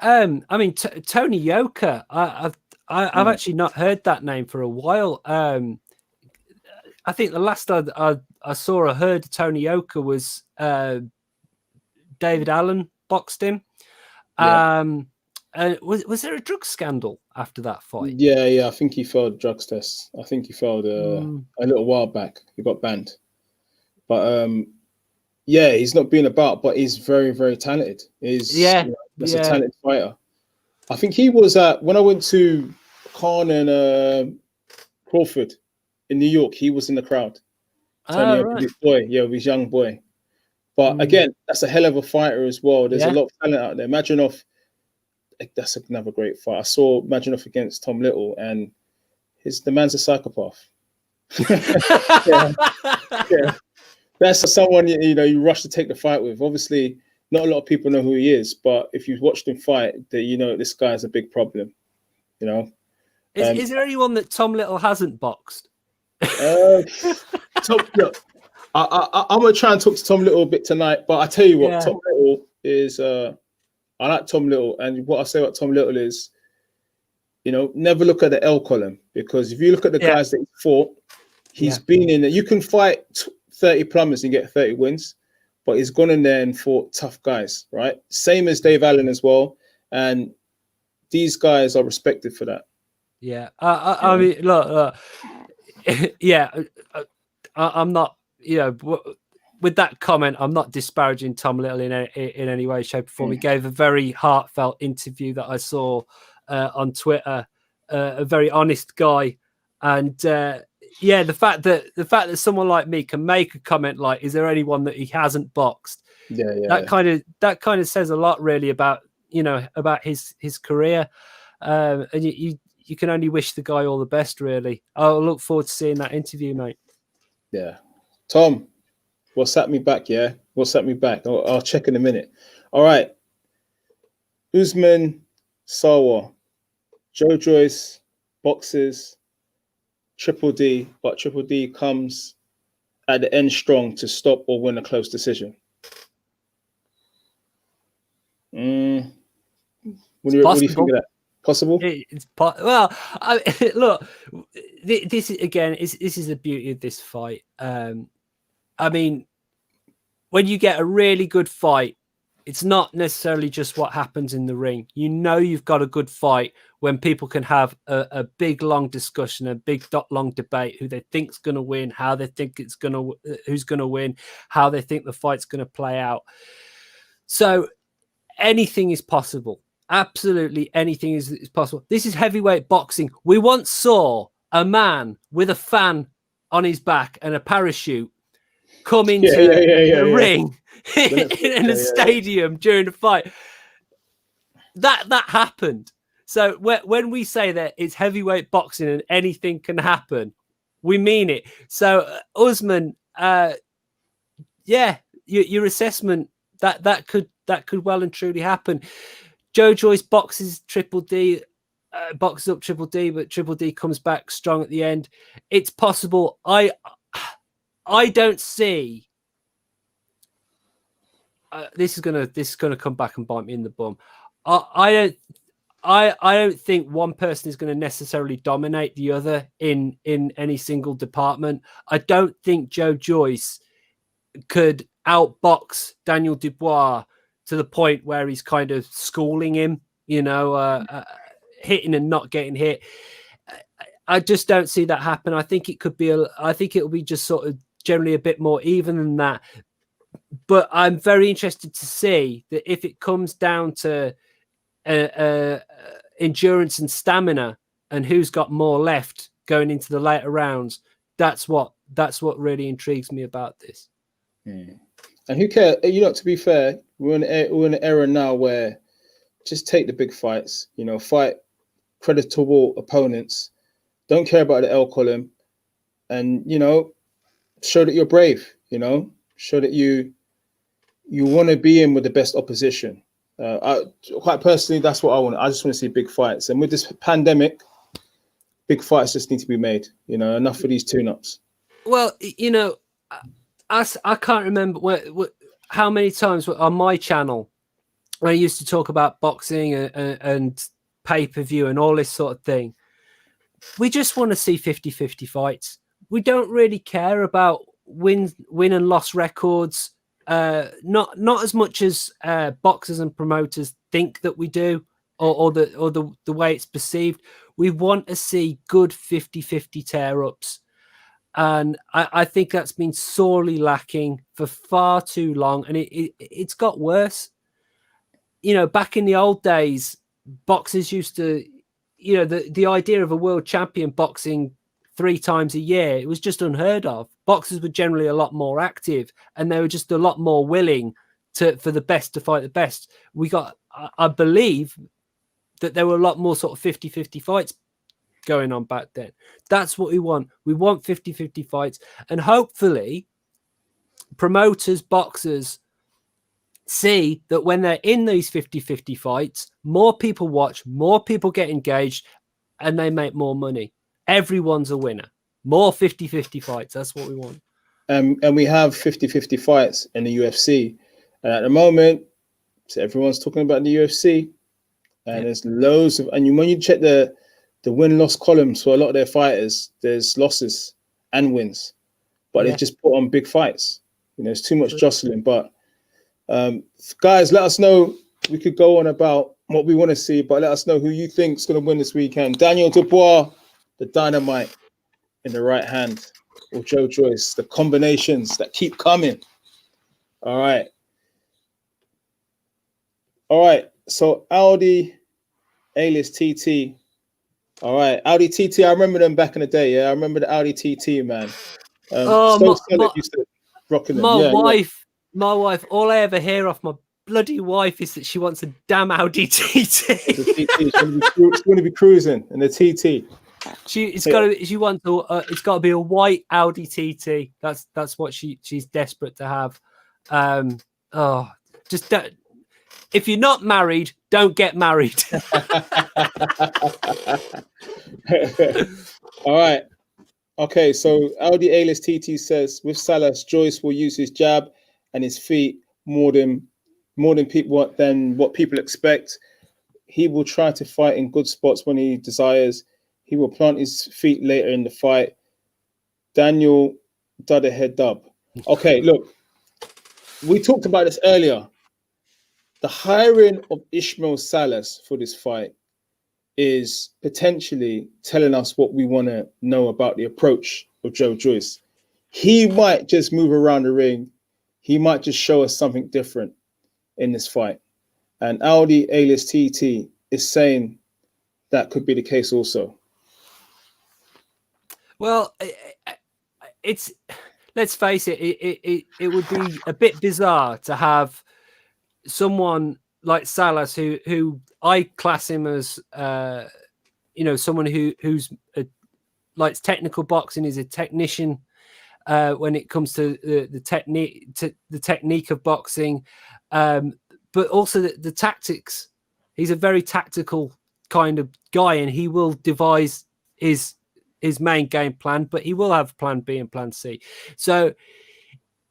I mean, Tony Yoka, I've actually not heard that name for a while. I think the last I saw or heard of Tony Yoka was David Allen boxed him. Yeah. Was there a drug scandal after that fight? Yeah. I think he failed drugs tests. I think he failed a little while back. He got banned. But yeah, he's not been about, but he's very, very talented. He's a talented fighter. I think he was when I went to Khan and Crawford in New York, he was in the crowd. Tony, right. Boy, with his young boy. But again, that's a hell of a fighter as well. There's a lot of talent out there. Majinov, that's another great fight. I saw Majinov against Tom Little, and the man's a psychopath. yeah. That's someone you rush to take the fight with. Obviously, not a lot of people know who he is, but if you've watched him fight, that this guy's a big problem. Is there anyone that Tom Little hasn't boxed? Look, I'm gonna try and talk to Tom Little a bit tonight, but I tell you what, Tom Little is. I like Tom Little, and what I say about Tom Little is, never look at the L column, because if you look at the guys that he fought, he's been in there. You can fight 30 plumbers and get 30 wins, but he's gone in there and fought tough guys, right? Same as Dave Allen as well, and these guys are respected for that. Yeah, I mean, look, I'm not, with that comment, I'm not disparaging Tom Little in any way, shape, or form. He gave a very heartfelt interview that I saw on Twitter. A very honest guy, and the fact that someone like me can make a comment like, "Is there anyone that he hasn't boxed?" That kind of says a lot, really, about his career, and you can only wish the guy all the best, really. I'll look forward to seeing that interview, mate. Yeah, Tom. WhatsApp me back, yeah? WhatsApp me back. I'll check in a minute. All right. Usman, Sawa, Joe Joyce, boxes, Triple D, but Triple D comes at the end strong to stop or win a close decision. What do you think of that? Possible? Look, this is the beauty of this fight. I mean, when you get a really good fight, it's not necessarily just what happens in the ring. You've got a good fight when people can have a big, long discussion, a big, long debate, who they think's going to win, how they think who's going to win, how they think the fight's going to play out. So anything is possible. Absolutely anything is possible. This is heavyweight boxing. We once saw a man with a fan on his back and a parachute come into the ring in a stadium during the fight. That happened. So when we say that it's heavyweight boxing and anything can happen, we mean it. So Usman, your assessment that could well and truly happen. Joe Joyce boxes Triple D, boxes up Triple D, but Triple D comes back strong at the end. It's possible. I don't see. This is gonna come back and bite me in the bum. I don't think one person is going to necessarily dominate the other in any single department. I don't think Joe Joyce could outbox Daniel Dubois to the point where he's kind of schooling him, hitting and not getting hit. I just don't see that happen. I think it could be. I think it'll be just sort of generally a bit more even than that. But I'm very interested to see that if it comes down to endurance and stamina and who's got more left going into the later rounds, that's what that's what really intrigues me about this. And who cares? You know, to be fair, we're in an era now where just take the big fights. You know, fight creditable opponents. Don't care about the L column, and you know, show that you're brave. You know, show that you want to be in with the best opposition. Quite personally, that's what I want. I just want to see big fights. And with this pandemic, big fights just need to be made. You know, enough of these tune-ups. Well, you know, I can't remember how many times on my channel I used to talk about boxing and pay-per-view and all this sort of thing. We just want to see 50-50 fights. We don't really care about win and loss records. Not as much as boxers and promoters think that we do, or the way it's perceived. We want to see good 50-50 tear-ups. And I think that's been sorely lacking for far too long. And it's got worse. You know, back in the old days, boxers used to, you know, the idea of a world champion boxing 3 times a year, it was just unheard of. Boxers were generally a lot more active, and they were just a lot more willing for the best to fight the best. I believe that there were a lot more sort of 50-50 fights going on back then. That's what we want. We want 50-50 fights. And hopefully promoters, boxers see that when they're in these 50-50 fights, more people watch, more people get engaged, and they make more money. Everyone's a winner. More 50-50 fights. That's what we want. And we have 50-50 fights in the UFC. And at the moment, so everyone's talking about the UFC. And there's loads of, and when you check the win-loss columns for a lot of their fighters, there's losses and wins. But they've just put on big fights. You know, there's too much jostling. But guys, let us know. We could go on about what we want to see, but let us know who you think is going to win this weekend. Daniel Dubois, the dynamite in the right hand, or Joe Joyce, the combinations that keep coming. All right. So Audi, A-list TT. All right, Audi TT. I remember them back in the day. Yeah, I remember the Audi TT, man. Used to rocking them. My wife. All I ever hear off my bloody wife is that she wants a damn Audi TT. She's going to be cruising in the TT. It's got to be a white Audi TT. That's what she's desperate to have. If you're not married, don't get married. All right. Okay, so Audi A-list TT says with Salas, Joyce will use his jab and his feet more than what people expect. He will try to fight in good spots when he desires. He will plant his feet later in the fight. Daniel dud a head dub. Okay, look, we talked about this earlier. The hiring of Ishmael Salas for this fight is potentially telling us what we want to know about the approach of Joe Joyce. He might just move around the ring. He might just show us something different in this fight. And Audi A-list TT is saying that could be the case also. Well, let's face it, it would be a bit bizarre to have someone like Salas, who I class him as, someone who's likes technical boxing, is a technician when it comes to the technique of boxing, but also the tactics. He's a very tactical kind of guy, and he will devise his main game plan, but he will have plan B and plan C. So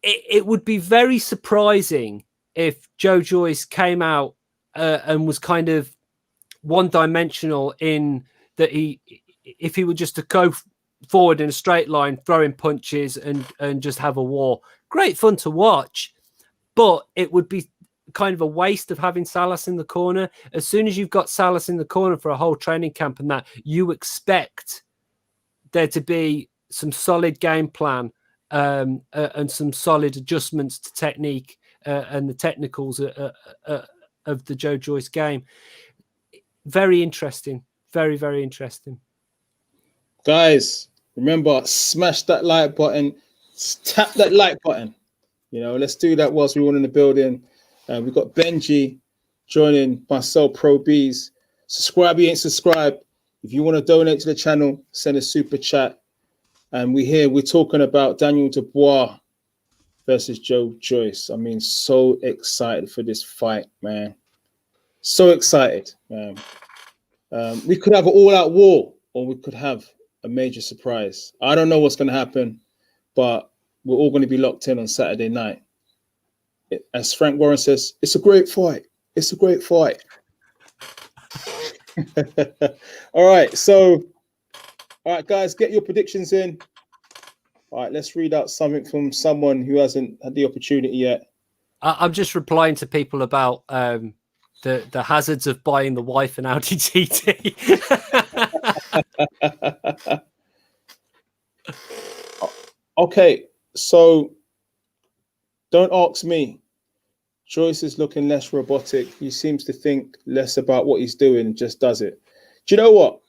it would be very surprising if Joe Joyce came out and was kind of one-dimensional in that if he were just to go forward in a straight line, throwing punches and just have a war. Great fun to watch, but it would be kind of a waste of having Salas in the corner. As soon as you've got Salas in the corner for a whole training camp and that, you expect there to be some solid game plan and some solid adjustments to technique and the technicals of the Joe Joyce game. Very interesting. Very, very interesting. Guys, Remember, smash that like button, tap that like button. Let's do that whilst we're all in the building. We've got Benji joining myself, Pro Beez. Subscribe, you ain't subscribed. If you want to donate to the channel, send a super chat. And we're talking about Daniel Dubois versus Joe Joyce. I mean, so excited for this fight, man. So excited, man. We could have an all-out war, or we could have a major surprise. I don't know what's going to happen, but we're all going to be locked in on Saturday night. As Frank Warren says, it's a great fight. It's a great fight. All right, guys, get your predictions in. All right, let's read out something from someone who hasn't had the opportunity yet. I'm just replying to people about the hazards of buying the wife an Audi TT. Okay, so don't ask me. Joyce is looking less robotic. He seems to think less about what he's doing and just does it. Do you know what?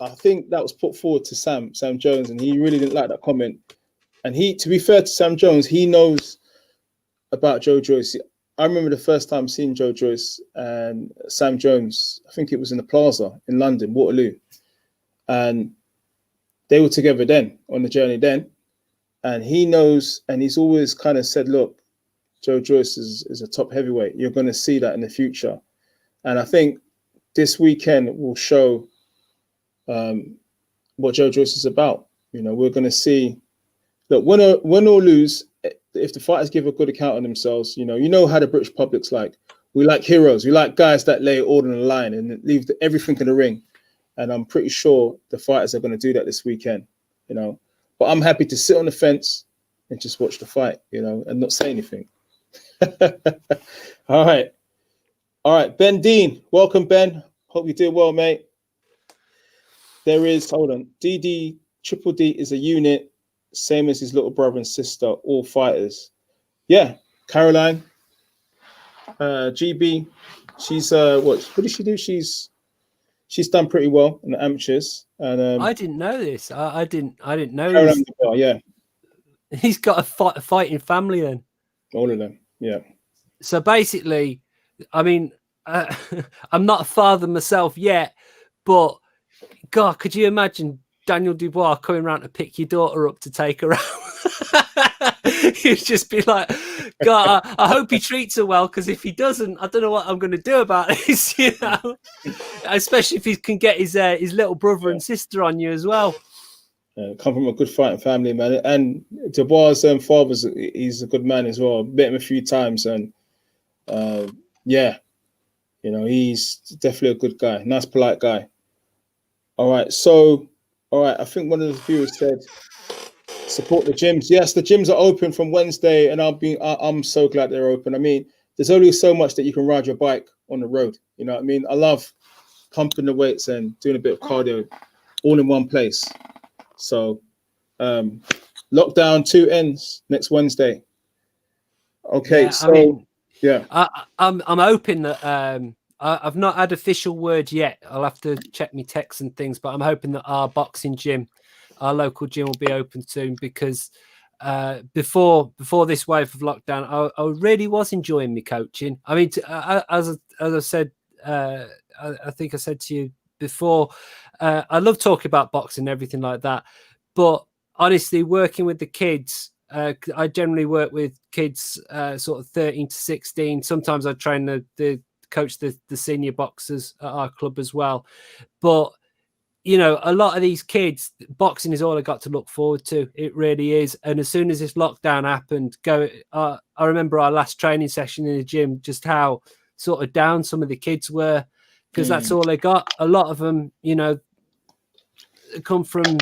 I think that was put forward to Sam Jones, and he really didn't like that comment. And to be fair to Sam Jones, he knows about Joe Joyce. I remember the first time seeing Joe Joyce and Sam Jones. I think it was in the Plaza in London, Waterloo. And they were together then, on the journey then. And he knows, and he's always kind of said, look, Joe Joyce is a top heavyweight. You're going to see that in the future. And I think this weekend will show what Joe Joyce is about. We're going to see, look, win or lose, if the fighters give a good account of themselves, you know how the British public's like. We like heroes. We like guys that lay it all on the line and leave everything in the ring. And I'm pretty sure the fighters are going to do that this weekend, But I'm happy to sit on the fence and just watch the fight, and not say anything. All right. Ben Dean. Welcome, Ben. Hope you did well, mate. There is, hold on. Triple D is a unit, same as his little brother and sister, all fighters. Yeah. Caroline, GB, she's, what does she do? She's done pretty well in the amateurs. And I didn't know this. I didn't know Caroline, this. yeah. He's got a fighting family then. All of them, yeah. So basically, I mean, I'm not a father myself yet, but God, could you imagine Daniel Dubois coming around to pick your daughter up to take her out? You'd just be like, God, I hope he treats her well, because if he doesn't, I don't know what I'm going to do about this, Especially if he can get his little brother and sister on you as well. Come from a good fighting family, man. And Dubois' father's, he's a good man as well. Met him a few times, and yeah, he's definitely a good guy. Nice, polite guy. All right, I think one of the viewers said support the gyms. Yes, the gyms are open from Wednesday, and I'm so glad they're open. I mean, there's only so much that you can ride your bike on the road. You know what I mean? I love pumping the weights and doing a bit of cardio all in one place. So lockdown 2 ends next Wednesday. Okay, yeah, so I mean, yeah, I'm hoping that I've not had official word yet. I'll have to check my texts and things, but I'm hoping that our boxing gym, our local gym, will be open soon, because before this wave of lockdown, I really was enjoying my coaching. I mean, as I said, I think I said to you before, I love talking about boxing and everything like that, but honestly, working with the kids, I generally work with kids sort of 13 to 16. Sometimes I train the coach the senior boxers at our club as well, but a lot of these kids, boxing is all I got to look forward to. It really is. And as soon as this lockdown happened, I remember our last training session in the gym, just how sort of down some of the kids were, because that's all they got. A lot of them, come from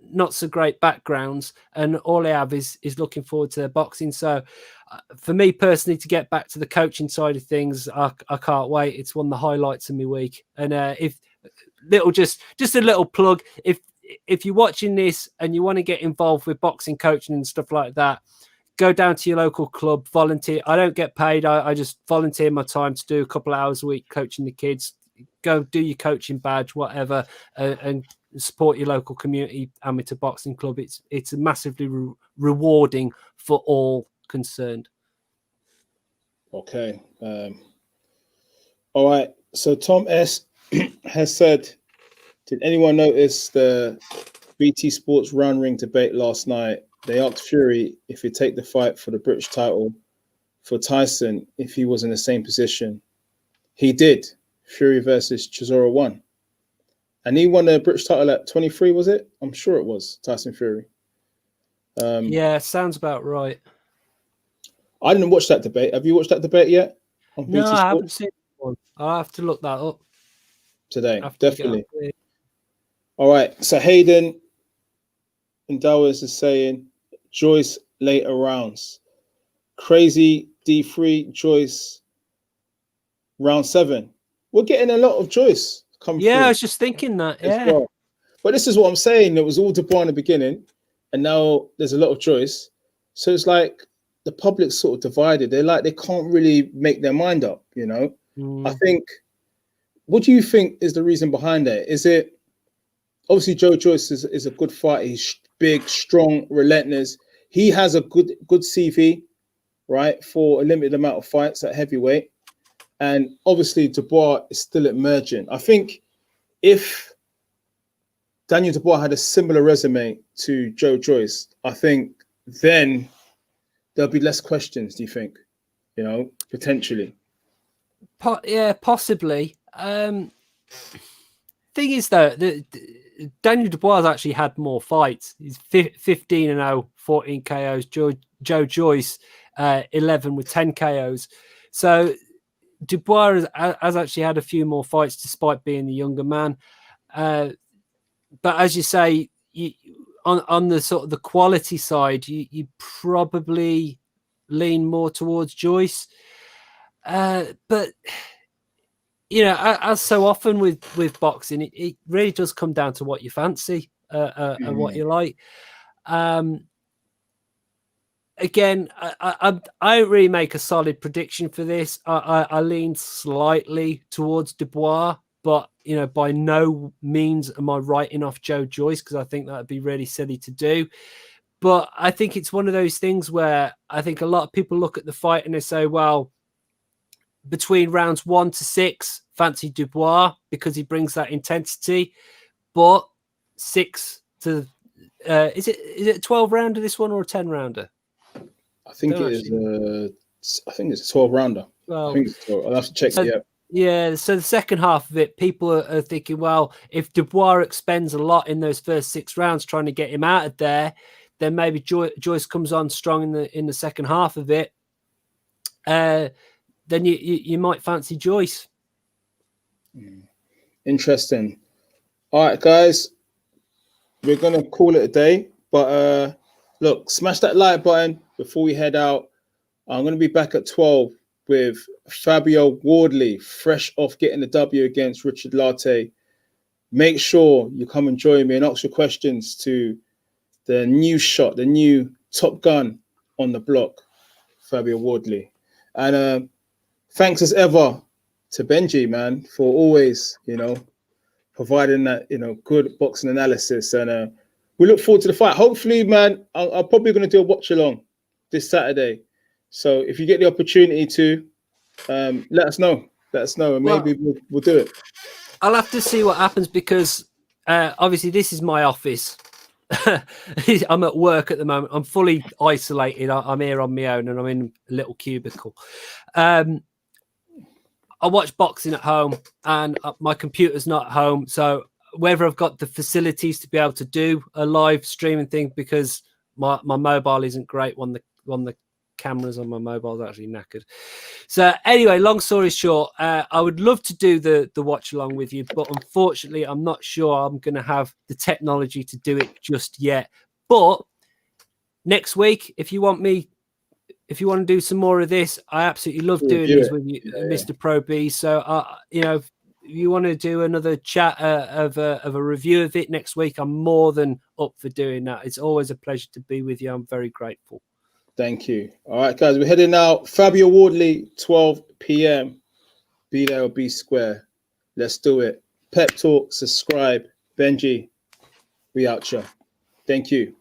not so great backgrounds, and all they have is looking forward to their boxing. So for me personally, to get back to the coaching side of things, I can't wait. It's one of the highlights of my week. And just a little plug, if you're watching this and you want to get involved with boxing coaching and stuff like that, go down to your local club, volunteer. I don't get paid. I just volunteer my time to do a couple of hours a week coaching the kids. go do your coaching badge, whatever, and support your local community amateur boxing club. It's massively rewarding for all concerned. Okay. All right. So Tom S has said, did anyone notice the BT Sports round ring debate last night? They asked Fury if he'd take the fight for the British title for Tyson if he was in the same position. He did. Fury versus Chisora won. And he won the British title at 23, was it? I'm sure it was, Tyson Fury. Yeah, sounds about right. I didn't watch that debate. Have you watched that debate yet? On No, BT I Sports? haven't seen one. I'll have to look that up. Today, definitely. All right. So Hayden and Dawes is saying Joyce later rounds. Crazy D3 Joyce round 7. We're getting a lot of Joyce come through. Yeah, I was just thinking that. Yeah. Well. But this is what I'm saying. It was all Dubois in the beginning, and now there's a lot of Joyce. So it's like the public's sort of divided. They can't really make their mind up, you know. I think. What do you think is the reason behind it? Is it obviously Joe Joyce is a good fighter. He's big, strong, relentless. He has a good CV, right, for a limited amount of fights at heavyweight. And obviously Dubois is still emerging. I think if Daniel Dubois had a similar resume to Joe Joyce, I think then there'll be less questions, do you think? You know, potentially. Yeah, possibly. Thing is, though, Daniel Dubois has actually had more fights. He's 15-0, 14 KOs. Joe Joyce, 11 with 10 KOs. So Dubois has actually had a few more fights despite being the younger man. But as you say, on the sort of the quality side, you probably lean more towards Joyce. But you know, as so often with boxing, it really does come down to what you fancy and what you like. Again, I don't really make a solid prediction for this. I lean slightly towards Dubois, but you know, by no means am I writing off Joe Joyce because I think that would be really silly to do. But I think it's one of those things where I think a lot of people look at the fight and they say, well, between rounds 1 to 6, fancy Dubois because he brings that intensity. But 6 to is it a 12 rounder this one or a 10 rounder? I think it is. I think it's a 12 rounder. Well, I think it's 12. I'll have to check. Yeah. So the second half of it, people are thinking, well, if Dubois expends a lot in those first 6 rounds trying to get him out of there, then maybe Joyce comes on strong in the second half of it. Then you might fancy Joyce. Interesting. All right, guys, we're gonna call it a day. But look, smash that like button before we head out. I'm gonna be back at 12 with Fabio Wardley, fresh off getting the W against Richard Latte. Make sure you come and join me and ask your questions to the new shot, the new top gun on the block, Fabio Wardley. And thanks as ever to Benji, man, for always, you know, providing that, you know, good boxing analysis. And we look forward to the fight. Hopefully, man, I'm probably going to do a watch along this Saturday. So if you get the opportunity to, let us know. Let us know, and maybe we'll do it. I'll have to see what happens because obviously this is my office. I'm at work at the moment. I'm fully isolated. I'm here on my own and I'm in a little cubicle. I watch boxing at home and my computer's not at home. So whether I've got the facilities to be able to do a live streaming thing because my mobile isn't great when the cameras on my mobile is actually knackered. So anyway, long story short, I would love to do the watch along with you, but unfortunately, I'm not sure I'm going to have the technology to do it just yet. But next week, if you want to do some more of this, I absolutely love doing these with you, Mr. Pro B. So, you know, if you want to do another chat of a review of it next week, I'm more than up for doing that. It's always a pleasure to be with you. I'm very grateful. Thank you. All right, guys, we're heading out. Fabio Wardley, 12 p.m. Be there or be square. Let's do it. Pep Talk, subscribe. Benji, we out, ya. Thank you.